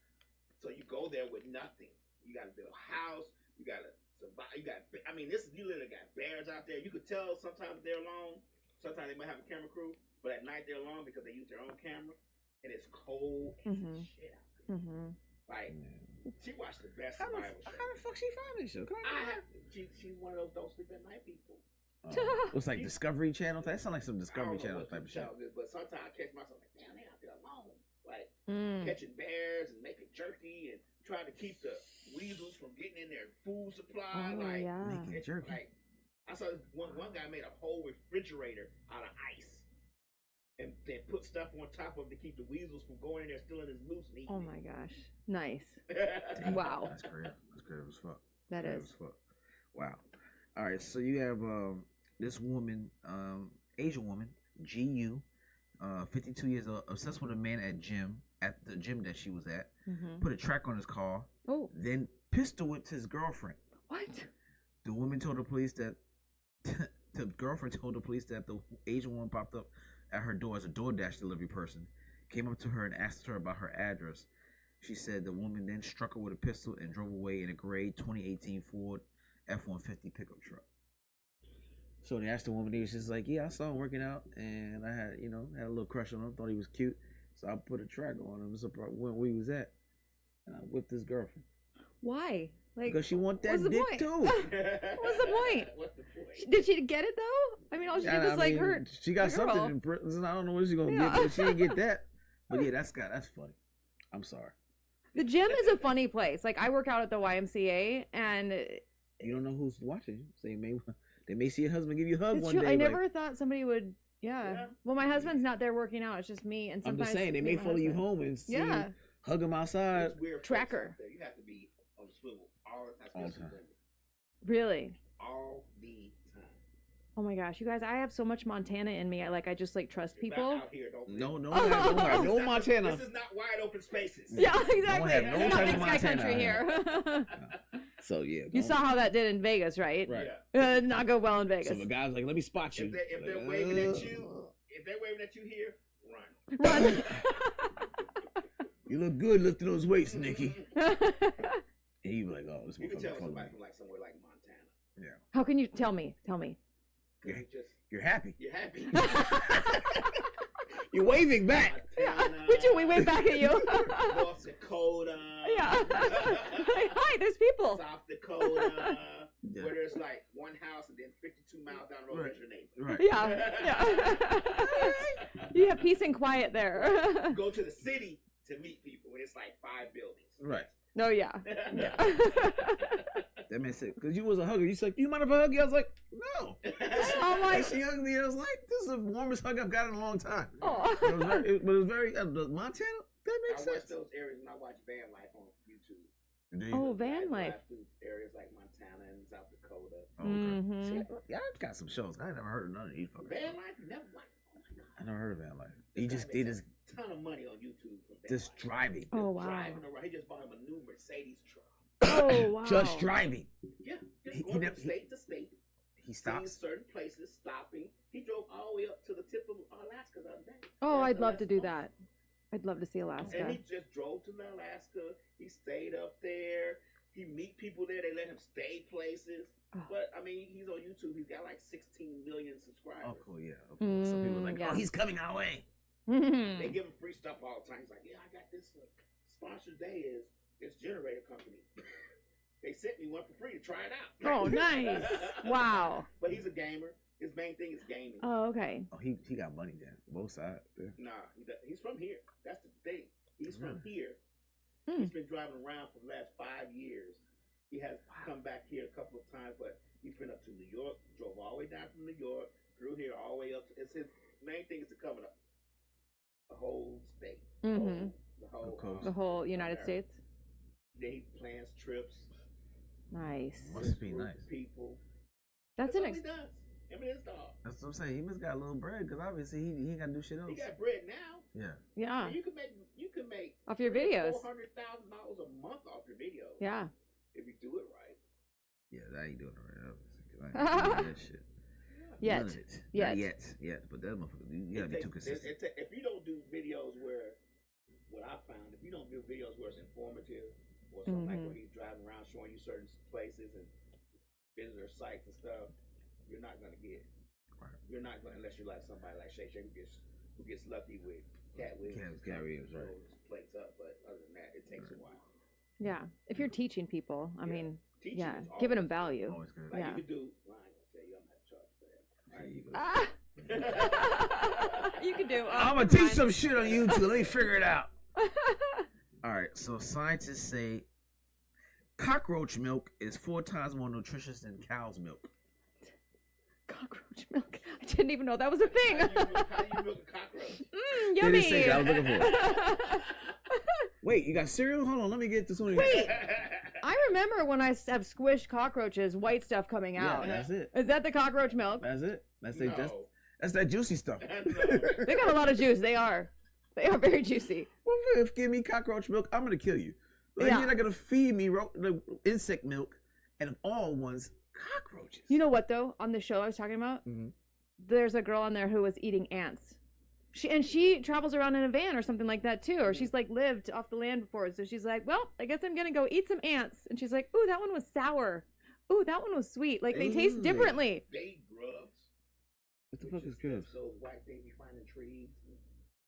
So you go there with nothing. You got to build a house. You got to survive. You literally got bears out there. You could tell sometimes they're alone. Sometimes they might have a camera crew. But at night they're alone because they use their own camera. And it's cold as Mhm. shit out there. Mm-hmm. Like, she watched the best How survival show. the fuck she find this show? Come on. She's one of those don't sleep at night people. It's like Discovery Channel. That sounds like some Discovery I don't know Channel what type of shit. channel it is, but sometimes I catch myself like, damn, they out there alone. Like, Mm. catching bears and making jerky and trying to keep the weasels from getting in their food supply. Oh, like, yeah. Making it's jerky. like I saw this one guy made a whole refrigerator out of ice and then put stuff on top of it to keep the weasels from going in there stealing his loose and eating Oh it. my gosh. Nice. Damn, Wow. That's great. That's great as fuck. That Great is. as fuck. Wow. All right. So you have this woman, Asian woman, GU, 52 years old, obsessed with a man at the gym that she was at. Mm-hmm. Put a track on his car, Oh, then pistol whipped his girlfriend. what? The woman told the police that the girlfriend told the police that the Asian woman popped up at her door as a DoorDash delivery person, came up to her and asked her about her address. She said the woman then struck her with a pistol and drove away in a gray 2018 Ford F-150 pickup truck. So they asked the woman, she's like, yeah, I saw him working out, and I had a little crush on him, thought he was cute, so I put a track on him, where he was at, and I whipped his girlfriend. Why? Like, Because she want that what's the dick point? too. What's the point? What's the point? Did she get it though? I mean, all she did was like hurt. She got the girl. something in prison. I don't know what she's gonna Yeah. get, but she didn't get that. But yeah, that's funny. I'm sorry. The gym is a funny place. Like I work out at the YMCA, and You don't know who's watching. So they may see your husband give you a hug it's one true. day. I like, never thought somebody would. Yeah. Yeah. Well, my husband's not there working out. It's just me, and I'm sometimes just saying they may my follow you husband. home and see Yeah. you, hug him outside. It's weird Tracker. folks out there. You have to be on the swivel all the time. All the especially time. women. Really. All the time. Oh my gosh, you guys! I have so much Montana in me. I just like trust If people. not out here, don't No, live. no, no Montana. This is not wide open spaces. Yeah, exactly. have no Not type Big of Sky Montana country out here. So yeah, You don't- saw how that did in Vegas, right? Right. Yeah. Not go well in So Vegas. the guy's like, let me spot you. If they're Like, waving at you, here, run. Run. You look good lifting those weights, Nikki. And you be like, oh, this You can motherfucker tell fucking somebody me. from like somewhere like Montana. Yeah. How can you tell me? Tell me. Yeah. You're You're happy. happy. You're waving back. Yeah, Montana, we do. We wave back at you. North Dakota. Yeah. Hi, there's people. South Dakota. Yeah. Where there's like one house and then 52 miles down the road is your neighbor. Right. Yeah. You have peace and quiet there. Go to the city to meet people and it's like 5 buildings. Right. Oh yeah. Yeah. That man said, because you was a hugger. You said, you mind if I hug you? I was like, no. I'm like, She hugged me. I was like, this is the warmest hug I've got in a long time. oh. But it was very Montana, that I makes watch sense. those areas when I watch van life on YouTube. Oh, van I life. drive through areas like Montana and South Dakota. Oh, okay. Mhm. See, y'all got some shows. I never heard of none of these fuckers. Van life, you never watched. Oh my god. I never heard of Van Life. This They guy just makes a ton of money on YouTube from van just life. driving. Oh wow. Driving around. He just bought him a new Mercedes truck. Oh wow. Just driving. Yeah, just He going never- from state to state. He Seeing stops. certain places, stopping. He drove all the way up to the tip of Alaska the other day. Oh, That's I'd love to Alaska. do that. I'd love to see And Alaska. he just drove to Alaska. He stayed up there. He meet people there. They let him stay places. Oh. But I mean, he's on YouTube. He's got like 16 million subscribers. Oh, cool, yeah. Of course. Some people are like, yeah. oh, he's coming our way. They give him free stuff all the time. He's like, yeah, I got this sponsored day is this generator company. They sent me one for free to try it out. Oh, nice. Wow. But he's a gamer. His main thing is gaming. Oh, okay. Oh, he got money then. Both sides. Yeah. Nah, he's from here. That's the thing. He's from here. Hmm. He's been driving around for the last 5 years. He has come back here a couple of times, but he's been up to New York, drove all the way down from New York, grew here all the way up. It's his main thing is to cover the whole state, The whole United America. States. He plans trips. Nice. Must be nice. People. That's all an he does. Him and his dog. That's what I'm saying. He must got a little bread because obviously he ain't got to do shit else. He got bread now. Yeah. Yeah. You can make Off your videos. $400,000 a month off your videos. Yeah. If you do it right. Yeah, I ain't doing it right now. Cause I ain't doing that shit. Yet. None of it. Yet. Not yet. But that motherfucker, you gotta be too consistent. If you don't do videos where, what I found, if you don't do videos where it's informative or something like where he's driving around showing you certain places and visitor sites and stuff, you're not gonna get. You're not gonna unless you're like somebody like Shay Shay who gets lucky with Cat Williams. Cat Williams, right? Plates up, but other than that, it takes a while. Yeah. If you're teaching people, I mean, Teaching yeah, is giving them always value. Always good. Like Yeah. you could do. Well, I ain't gonna tell you I'm not charged for that. Ah! You can do. I'm gonna teach some shit on YouTube. Let me figure it out. All right. So scientists say cockroach milk is 4 times more nutritious than cow's milk. Cockroach milk. I didn't even know that was a thing. How do you milk a cockroach? Yummy. They didn't say that. I was looking for it. Wait, you got cereal? Hold on. Let me get this one. Wait. I remember when I have squished cockroaches, white stuff coming out. Yeah, that's it. Is that the cockroach milk? That's it. That's No. it. That's that juicy stuff. No. They got a lot of juice. They are very juicy. Well, if give me cockroach milk, I'm gonna kill you. Like, Yeah. You're not gonna feed me the insect milk, and of all ones, cockroaches. You know what though? On the show I was talking about, there's a girl on there who was eating ants. She travels around in a van or something like that too, or she's like lived off the land before. So she's like, well, I guess I'm gonna go eat some ants. And she's like, ooh, that one was sour. Ooh, that one was sweet. Like they taste differently. They eat grubs. What the fuck is grubs? Those white things you find in trees.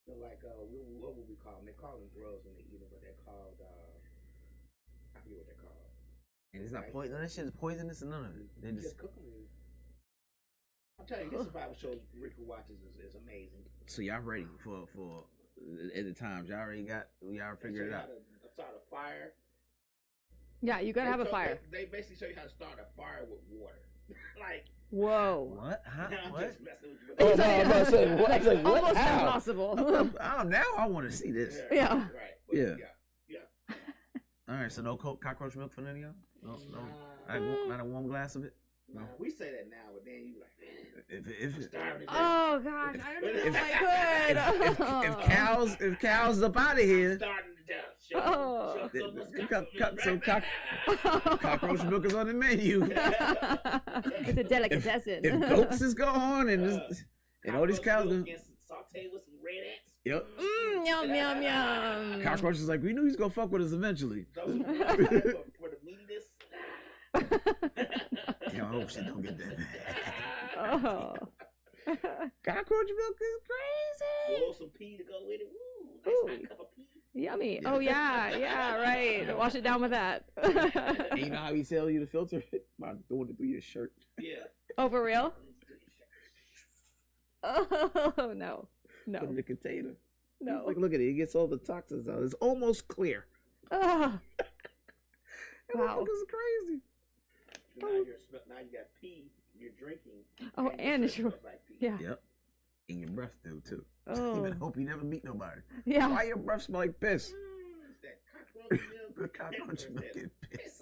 They're like, what would we call them? They call them grubs when they eat them, but they're called, I forget what they're called. And it's not poison. That shit is poisonous and none of it. They just cook them. I'm telling you, this survival show Rick watches is amazing. So y'all ready for at the times? Y'all already figured it out. How to start a fire. Yeah, you gotta have a fire. They basically show you how to start a fire with water. Like, whoa. What? Huh? I'm What? just messing with you. Oh no! I'm about to say what? I was like, what? Almost How? impossible. Now I want to see this. Yeah. Right. But Yeah. Yeah. All right. So no cockroach milk for none of y'all. No. Not a warm glass of it. No, we say that now, but then you like, man, If I'm starving to death. Oh gosh, I don't know if I could. if cows up out of here, I'm starving to death. cockroach milk is on the menu. It's a delicatessen. If goats is gone and all these cows, Sauteed with some red ants. yep. Yum yum yum. Cockroach is like, we knew he's gonna fuck with us eventually. For the meatiness. Damn, I hope she don't get that bad. Oh. Cockroach milk is crazy. Roll some pea to go with it. Ooh, nice hot cup of pea. Yummy. Oh yeah, right. Wash it down with that. And you know how he tell you to filter it? By doing it through your shirt. Yeah. Oh, for real? Oh no. Put it in the container. No. Like, look at it. He gets all the toxins out. It's almost clear. Oh. That Wow. motherfucker's crazy. Now you got pee. You're drinking. Oh, and it it's smells like pee. Yeah. Yep. And your breath do too. You Oh. better hope you never meet nobody. Yeah. Why your breath smell like piss? It's that cockroach milk. The cockroach milk and piss.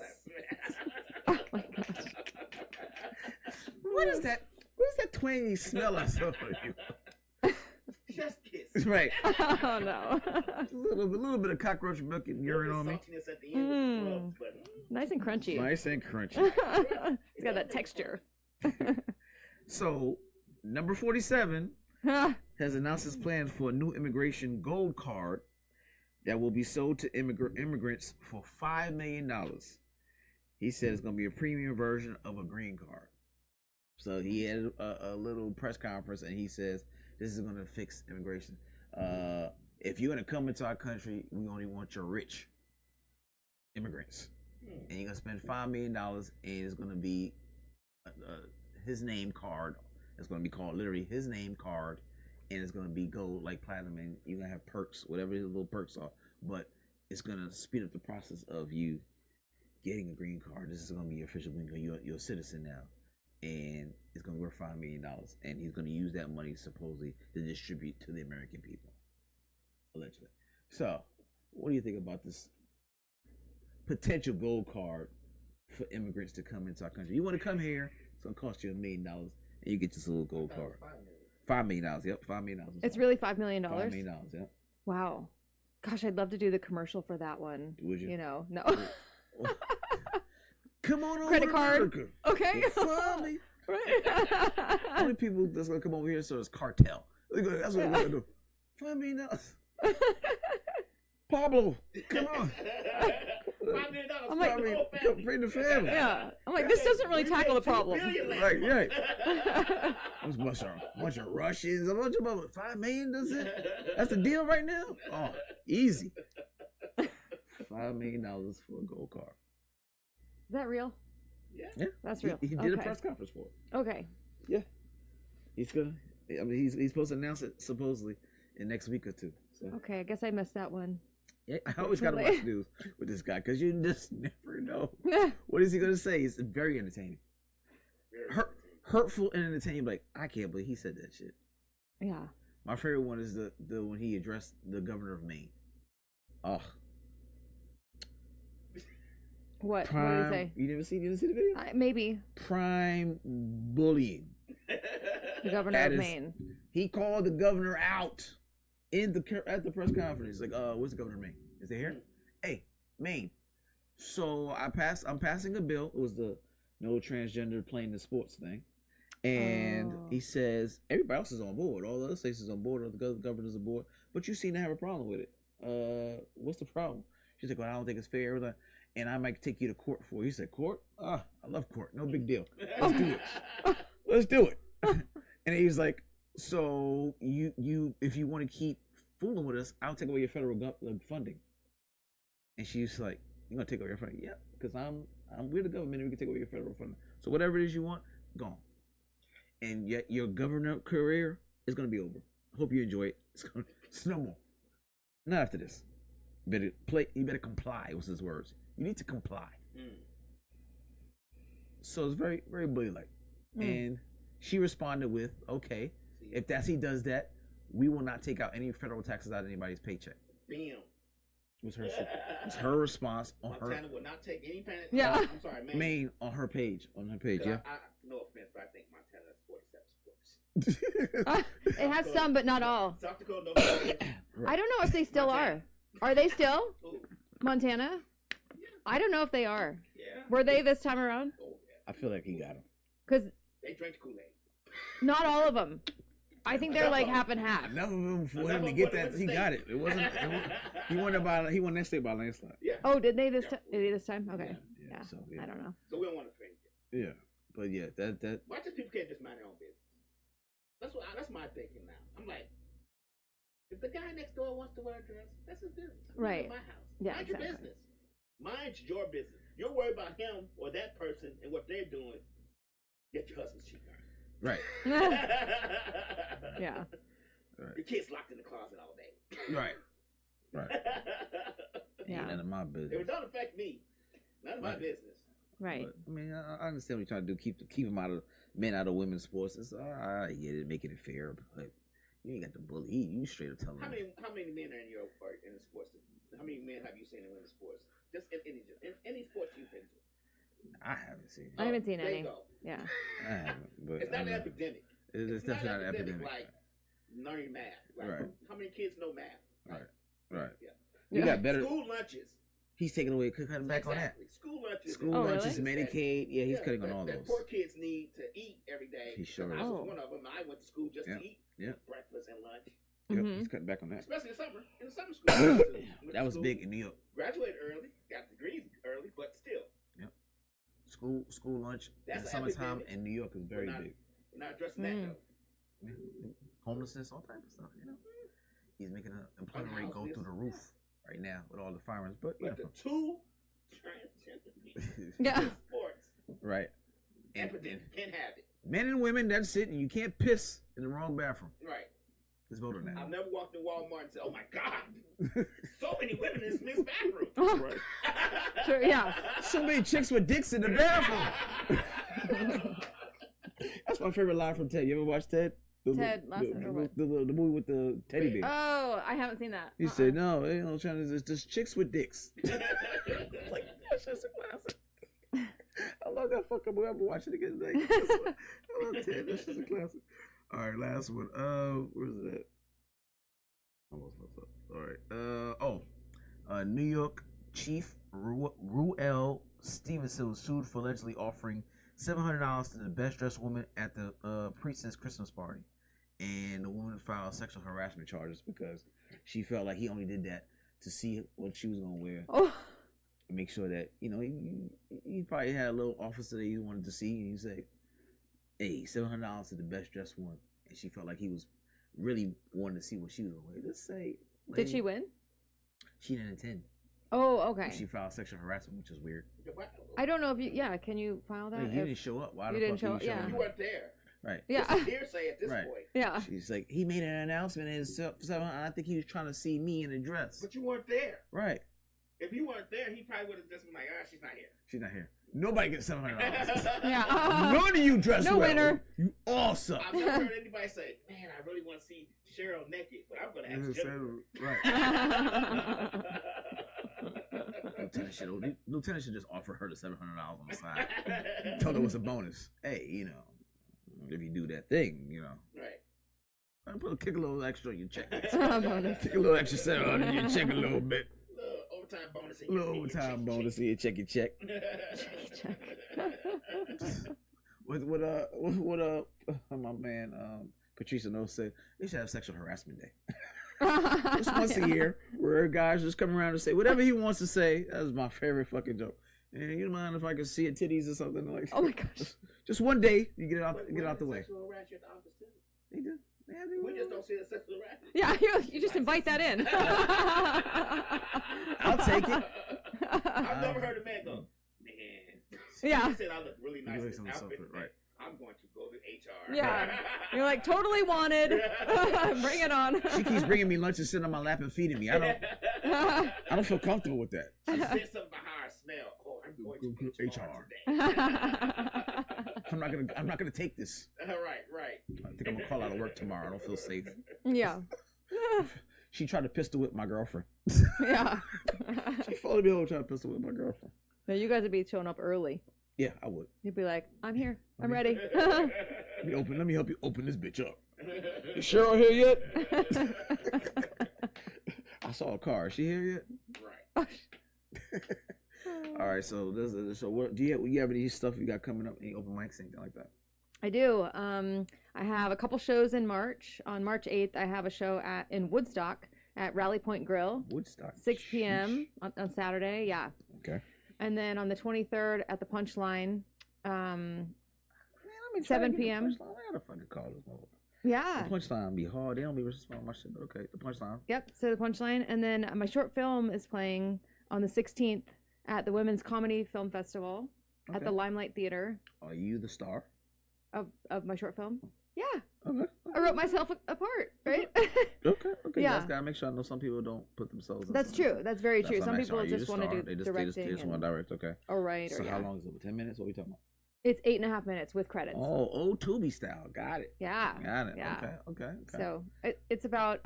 Oh my gosh. What is that? What is that twangy smell I saw from you? Just kiss. Right. Oh no. A little bit of cockroach milk and urine on me. Saltiness at the end with the grubs, but Nice and crunchy. Nice and crunchy. It's got that texture. So, number 47 has announced his plans for a new immigration gold card that will be sold to immigrants for $5 million. He said it's going to be a premium version of a green card. So he had a little press conference and he says this is going to fix immigration. If you're going to come into our country, we only want your rich immigrants. And you're going to spend $5 million and it's going to be his name card. It's going to be called literally his name card, and it's going to be gold like platinum, and you're going to have perks, whatever his little perks are. But it's going to speed up the process of you getting a green card. This is gonna be your official green card. You're a citizen now, and it's gonna be worth $5 million. And he's gonna use that money supposedly to distribute to the American people, allegedly. So, what do you think about this potential gold card for immigrants to come into our country? You want to come here, it's gonna cost you $1 million, and you get this little gold card. $5 million. Yep, $5 million. It's really $5 million. $5 million. Yep. Wow. Gosh, I'd love to do the commercial for that one. Would you? You know, no. Come on over. Credit to card. America. Okay. Funny. Right. Only people that's gonna come over here, so it's cartel. That's what we're gonna do. $5 million. Pablo, come on. $5 million. I'm like, come bring the family. Yeah. I'm like, this doesn't really tackle the problem. Right. There's a bunch of Russians, a bunch of them. $5 million, does it? That's the deal right now? Oh, easy. $5 million for a gold card. Is that real? Yeah. That's real. He did a press conference for it. Okay. Yeah. He's supposed to announce it supposedly in next week or two. So. Okay, I guess I missed that one. Yeah, I always gotta watch news with this guy because you just never know what is he gonna say. It's very entertaining, hurtful and entertaining. Like, I can't believe he said that shit. Yeah. My favorite one is the when he addressed the governor of Maine. Oh. What? Prime, what did he say? You didn't see the video? Maybe. Prime bullying. The governor of Maine. He called the governor out at the press conference. Like, where's the governor of Maine? Is he here? Hey, Maine. So I'm passing a bill. It was the no transgender playing the sports thing. And he says everybody else is on board. All the other states is on board. All the governors on board. But you seem to have a problem with it. What's the problem? She's like, well, I don't think it's fair. And I might take you to court for it. He said, court? I love court. No big deal. Let's do it. Let's do it. And he's like, so you if you want to keep fooling with us, I'll take away your federal funding. And she's like, you're gonna take away your funding? Yeah, because we're the government and we can take away your federal funding. So whatever it is you want, gone. And yet your governor career is gonna be over. I hope you enjoy it. It's no more. Not after this. You better comply, was his words. You need to comply. So it's very, very bully-like. And she responded with, okay, if he does that, we will not take out any federal taxes out of anybody's paycheck. Bam. Was her response on Montana her. will not take any penalty. Yeah. I'm sorry, Maine on her page. Yeah. No offense, but I think Montana has 47 sports. It has some, but not all. South Dakota, no. I don't know if they still are. Are they still? Ooh. Montana? Yeah. I don't know if they are. Yeah. Were they this time around? Oh, yeah. I feel like he got him. Because They drink Kool-Aid. not all of them. I think they're like half and half. Enough of him for him to get that. He got it. He won that state by landslide. Yeah. Oh, did they this time? Did they this time? Okay. Yeah. Yeah. So, I don't know. So we don't want to offend you. Yeah. But yeah, that. Why just people can't just mind their own business? That's my thinking now. I'm like, if the guy next door wants to wear a dress, that's his business. Right. In my house. Yeah, Mind exactly. your business. Mind your business. You're worried about him or that person and what they're doing. Get your husband's cheap on. Right. Yeah. Right. Your kids locked in the closet all day. Right. Yeah. Ain't none of my business. It don't affect me. None of my business. Right. But, I mean, I understand what you're trying to do. Keep them men out of women's sports. It's I get it, making it fair, but you ain't got the bully. You straight up telling How me. many men are in the sports? How many men have you seen in women's sports? Just in any sports you've been to. I haven't seen it. I haven't seen There you any. go. Yeah. I haven't. But It's not an epidemic. It's definitely not an epidemic. Like learning math. Like, Right. How many kids know math? Right. Yeah. You got better. School lunches. He's taking away, cutting back on that. Exactly. School lunches. School Oh, lunches, really? Medicaid. Yeah, he's cutting on all that those. poor kids need to eat every day. He sure I is. was Oh. one of them. I went to school just to eat. Yeah. Breakfast and lunch. Yep, Mhm. he's cutting back on that. Especially in summer. In the summer school. I went to That was school, big in New York. Graduated early. Got degrees early, but still. School lunch That's in an summertime epidemic. in New York is very We're not- big. We're not addressing that though. Yeah. Homelessness, all type of stuff. He's making the employment rate go through the roof right now with all the firings. But But the two transgender people Yeah. in sports right. And epidemic can't have it. men and women, that's it. And you can't piss in the wrong bathroom. Right. Let's vote on that. I've never walked in Walmart and said, "Oh my God, so many women in this men's bathroom." Right. Sure, yeah. So many chicks with dicks in the bathroom. That's my favorite line from Ted. You ever watch Ted? Ted Lasso or what? The movie with the teddy bear. Oh, I haven't seen that. He said, "No, ain't no China. It's just chicks with dicks." Like that's just a classic. I love that fucking movie. I'm gonna watch it again today. I love Ted. That's just a classic. All right, last one. Where's that? Almost messed up. All right. New York Chief Ruel Stevenson was sued for allegedly offering $700 to the best dressed woman at the precinct's Christmas party, and the woman filed sexual harassment charges because she felt like he only did that to see what she was gonna wear. Oh. Make sure that he probably had a little officer that he wanted to see, and he said, "Hey, $700 to the best dressed one," and she felt like he was really wanting to see what she was gonna wear. Just say, Did she win? She didn't attend. Oh, okay. She filed sexual harassment, which is weird. I don't know if you. Yeah, can you file that? Like, he didn't show up. Why you the didn't fuck show did he up? show up? You weren't there. Right. Yeah. It's hearsay at this Right. point. Yeah. She's like, he made an announcement and I think he was trying to see me in a dress. But you weren't there. Right. If you weren't there, he probably would have just been like, she's not here. She's not here. Nobody gets $700. Yeah. None of you dress No well. winner. You all suck. I've never heard anybody say, "Man, I really want to see Cheryl naked, but I'm going to ask Jennifer." Right. Lieutenant should just offer her the $700 on the side. Tell her it was a bonus. Hey, if you do that thing, Right. Kick a little extra on your check. Bonus. Kick a little extra $700 on your check a little bit. Overtime bonus. A little overtime bonus in your check. What my man Patrice O'Neill said they should have sexual harassment day. Just once a year, where guys just come around and say whatever he wants to say. That was my favorite fucking joke. And you don't mind if I can see your titties or something like? Oh my gosh! Just one day, you get it out the way. Sexual harassment at the office too. They do. We just don't see the sexual harassment. Yeah, you just invite that in. I'll take it. I've never heard a man go, "Man." Yeah. He said I look really nice in this outfit. Right. I'm going to go to HR. Yeah. You're like totally wanted. Bring it on. She keeps bringing me lunch and sitting on my lap and feeding me. I don't feel comfortable with that. She said something about how I smell. Oh, I'm going to HR today. I'm not gonna take this. Right. I think I'm gonna call out of work tomorrow. I don't feel safe. Yeah. She tried to pistol whip my girlfriend. Yeah. She followed me over trying to pistol whip my girlfriend. No, you guys would be showing up early. Yeah, I would. You'd be like, "I'm here. I'm ready." Let me help you open this bitch up. Is Cheryl here yet? I saw a car. Is she here yet? Right. All right. So what do you have any stuff you got coming up? Any open mics, anything like that? I do. I have a couple shows in March. On March 8th, I have a show in Woodstock at Rally Point Grill. Woodstock. 6 p.m. on Saturday. Yeah. Okay. And then on the 23rd at the Punchline, Man, 7 p.m. I gotta fucking call this motherfucker. Yeah. The Punchline be hard. They don't be responding to my shit, but okay. The Punchline. Yep. So the Punchline, and then my short film is playing on the 16th at the Women's Comedy Film Festival at the Limelight Theater. Are you the star? Of my short film? Yeah. Okay. I wrote myself a part, right? Okay. Yeah. Just gotta make sure. I know some people don't put themselves in That's something. true. That's very true. That's Some what I'm people asking. Are you just the want to star? do They directing. just want to direct. Okay. Or right. So or how yeah. long is it? 10 minutes? What are we talking about? It's 8.5 minutes with credits. Oh, Tubi style. Got it. Yeah. Got it. Yeah. Okay. So it's about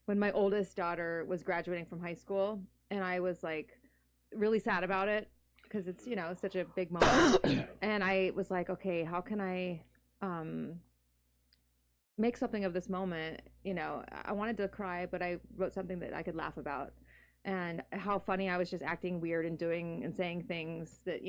when my oldest daughter was graduating from high school, and I was like really sad about it because it's such a big moment. And I was like, okay, how can I make something of this moment? I wanted to cry, but I wrote something that I could laugh about. And how funny I was just acting weird and doing and saying things that,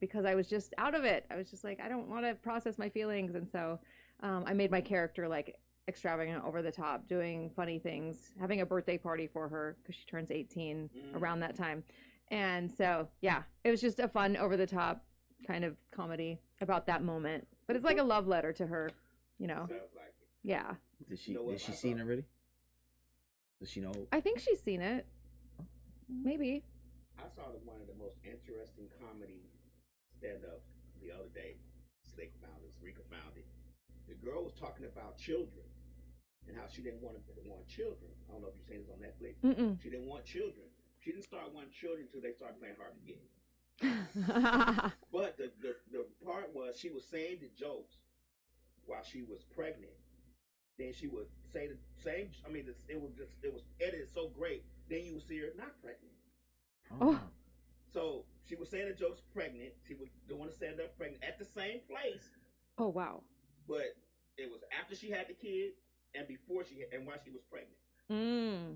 because I was just out of it. I was just like, I don't want to process my feelings. And so I made my character like extravagant, over the top, doing funny things, having a birthday party for her because she turns 18 around that time. And so, yeah, it was just a fun, over the top kind of comedy about that moment. But it's like a love letter to her, Sounds like it. Yeah. Did she see it already? Does she know? I think she's seen it. Maybe. I saw one of the most interesting comedy stand-ups the other day. Rika found it. The girl was talking about children and how she didn't want children. I don't know if you've seen this on Netflix. Mm-mm. She didn't want children. She didn't start wanting children until they started playing hard to get. But the part was she was saying the jokes while she was pregnant. Then she would say the same. I mean, it was edited so great. Then you would see her not pregnant. Oh. So she was saying the jokes pregnant. She was doing the stand up pregnant at the same place. Oh wow. But it was after she had the kid and before and while she was pregnant.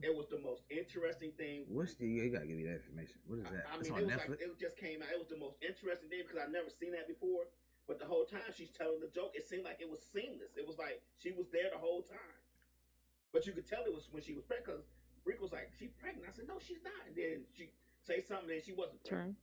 It was the most interesting thing. You gotta give me that information. What is that? I It's mean, on it was Netflix? like it just came out. It was the most interesting thing because I've never seen that before. But the whole time she's telling the joke, it seemed like it was seamless. It was like she was there the whole time. But you could tell it was when she was pregnant because Rick was like, "She's pregnant." I said, "No, she's not." And then she say something, and she wasn't pregnant.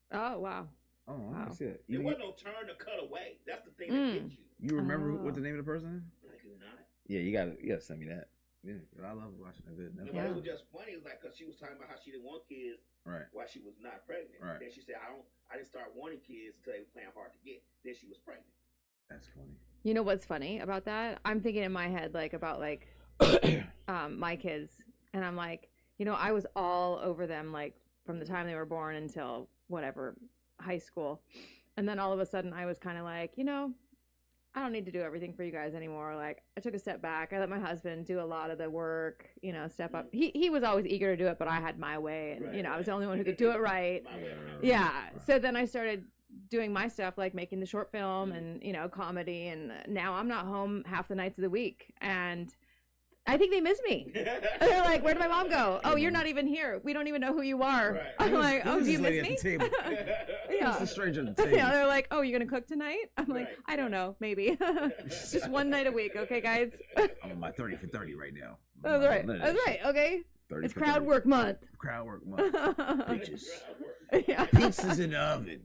Turn. Oh wow. Oh, I Wow. see it. There wasn't no turn to cut away. That's the thing that gets you. You remember Oh. what the name of the person is? I do not. Yeah, you gotta send me that. Yeah, I love watching a good Netflix. But it was just funny. It was like because she was talking about how she didn't want kids Right. while she was not pregnant. Right. Then she said, I didn't start wanting kids until they were playing hard to get. Then she was pregnant. That's funny. You know what's funny about that? I'm thinking in my head about my kids, and I'm like, I was all over them from the time they were born until whatever high school, and then all of a sudden I was kind of like, I don't need to do everything for you guys anymore. Like I took a step back. I let my husband do a lot of the work, step up. He was always eager to do it, but I had my way, and I was the only one who could do it right. Yeah. So then I started doing my stuff, like making the short film and comedy, and now I'm not home half the nights of the week, and I think they miss me. They're like, "Where did my mom go? Oh, you're not even here. We don't even know who you are." Right. I'm like, "Oh, do you miss At me?" the table. Yeah. It's a stranger at the table. Yeah, they're like, "Oh, you're gonna cook tonight?" I'm like, Right. "I don't know, maybe." Just one night a week, okay, guys? I'm on my 30 for 30 right now. That's right. That's right. Okay. 30 It's for crowd 30. work month. Crowd work month. Bitches. Yeah. Pizza's in the oven.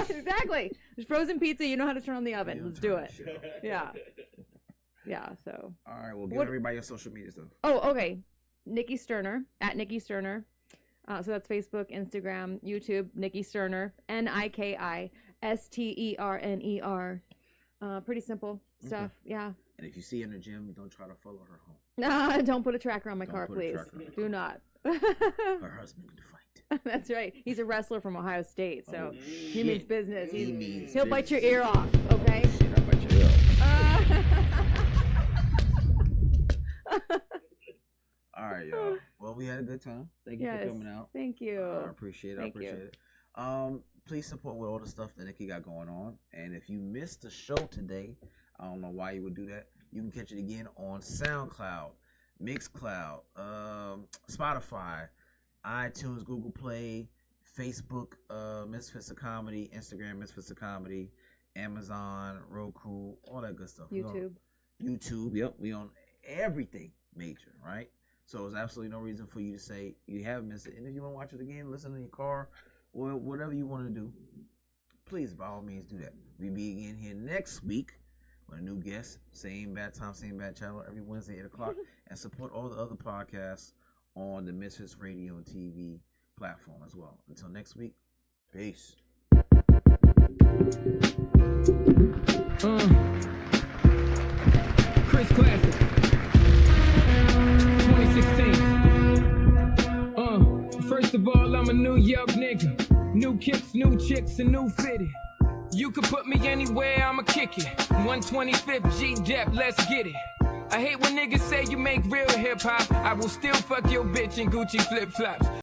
Exactly. There's frozen pizza. You know how to turn on the oven. Yeah, Let's do turn it. that shit off. Yeah. Yeah. So. All right, well, give What- everybody your social media stuff. Oh, okay. Niki Sterner at Niki Sterner. So that's Facebook, Instagram, YouTube. Niki Sterner. NIKISTERNER. Pretty simple stuff. Yeah. And if you see her in the gym, don't try to follow her home. Nah, don't put a tracker on my Don't car, put a please. tracker on her Do not. Her husband can fight. That's right. He's a wrestler from Ohio State, so Oh, he means business. He means He'll bite your business. ear off, okay? Shit, I bite your ear off. All right, y'all. Well, we had a good time. Thank you Yes. for coming out. Thank you. I appreciate it. Thank you. I appreciate it. Please support with all the stuff that Niki got going on. And if you missed the show today, I don't know why you would do that. You can catch it again on SoundCloud, Mixcloud, Spotify, iTunes, Google Play, Facebook, Misfits of Comedy, Instagram, Misfits of Comedy, Amazon, Roku, all that good stuff. YouTube. Yep, we on everything major, right? So there's absolutely no reason for you to say you haven't missed it. And if you want to watch it again, listen in your car, or whatever you want to do, please, by all means, do that. We'll be again here next week with a new guest. Same bad time, same bad channel, every Wednesday, 8 o'clock. And support all the other podcasts on the Misfits Radio and TV platform as well. Until next week, peace. Chris Classic 2016. First of all, I'm a New York nigga. New kicks, new chicks, and new fitted. You could put me anywhere, I'ma kick it. 125th G-Dep, let's get it. I hate when niggas say you make real hip-hop. I will still fuck your bitch in Gucci flip-flops.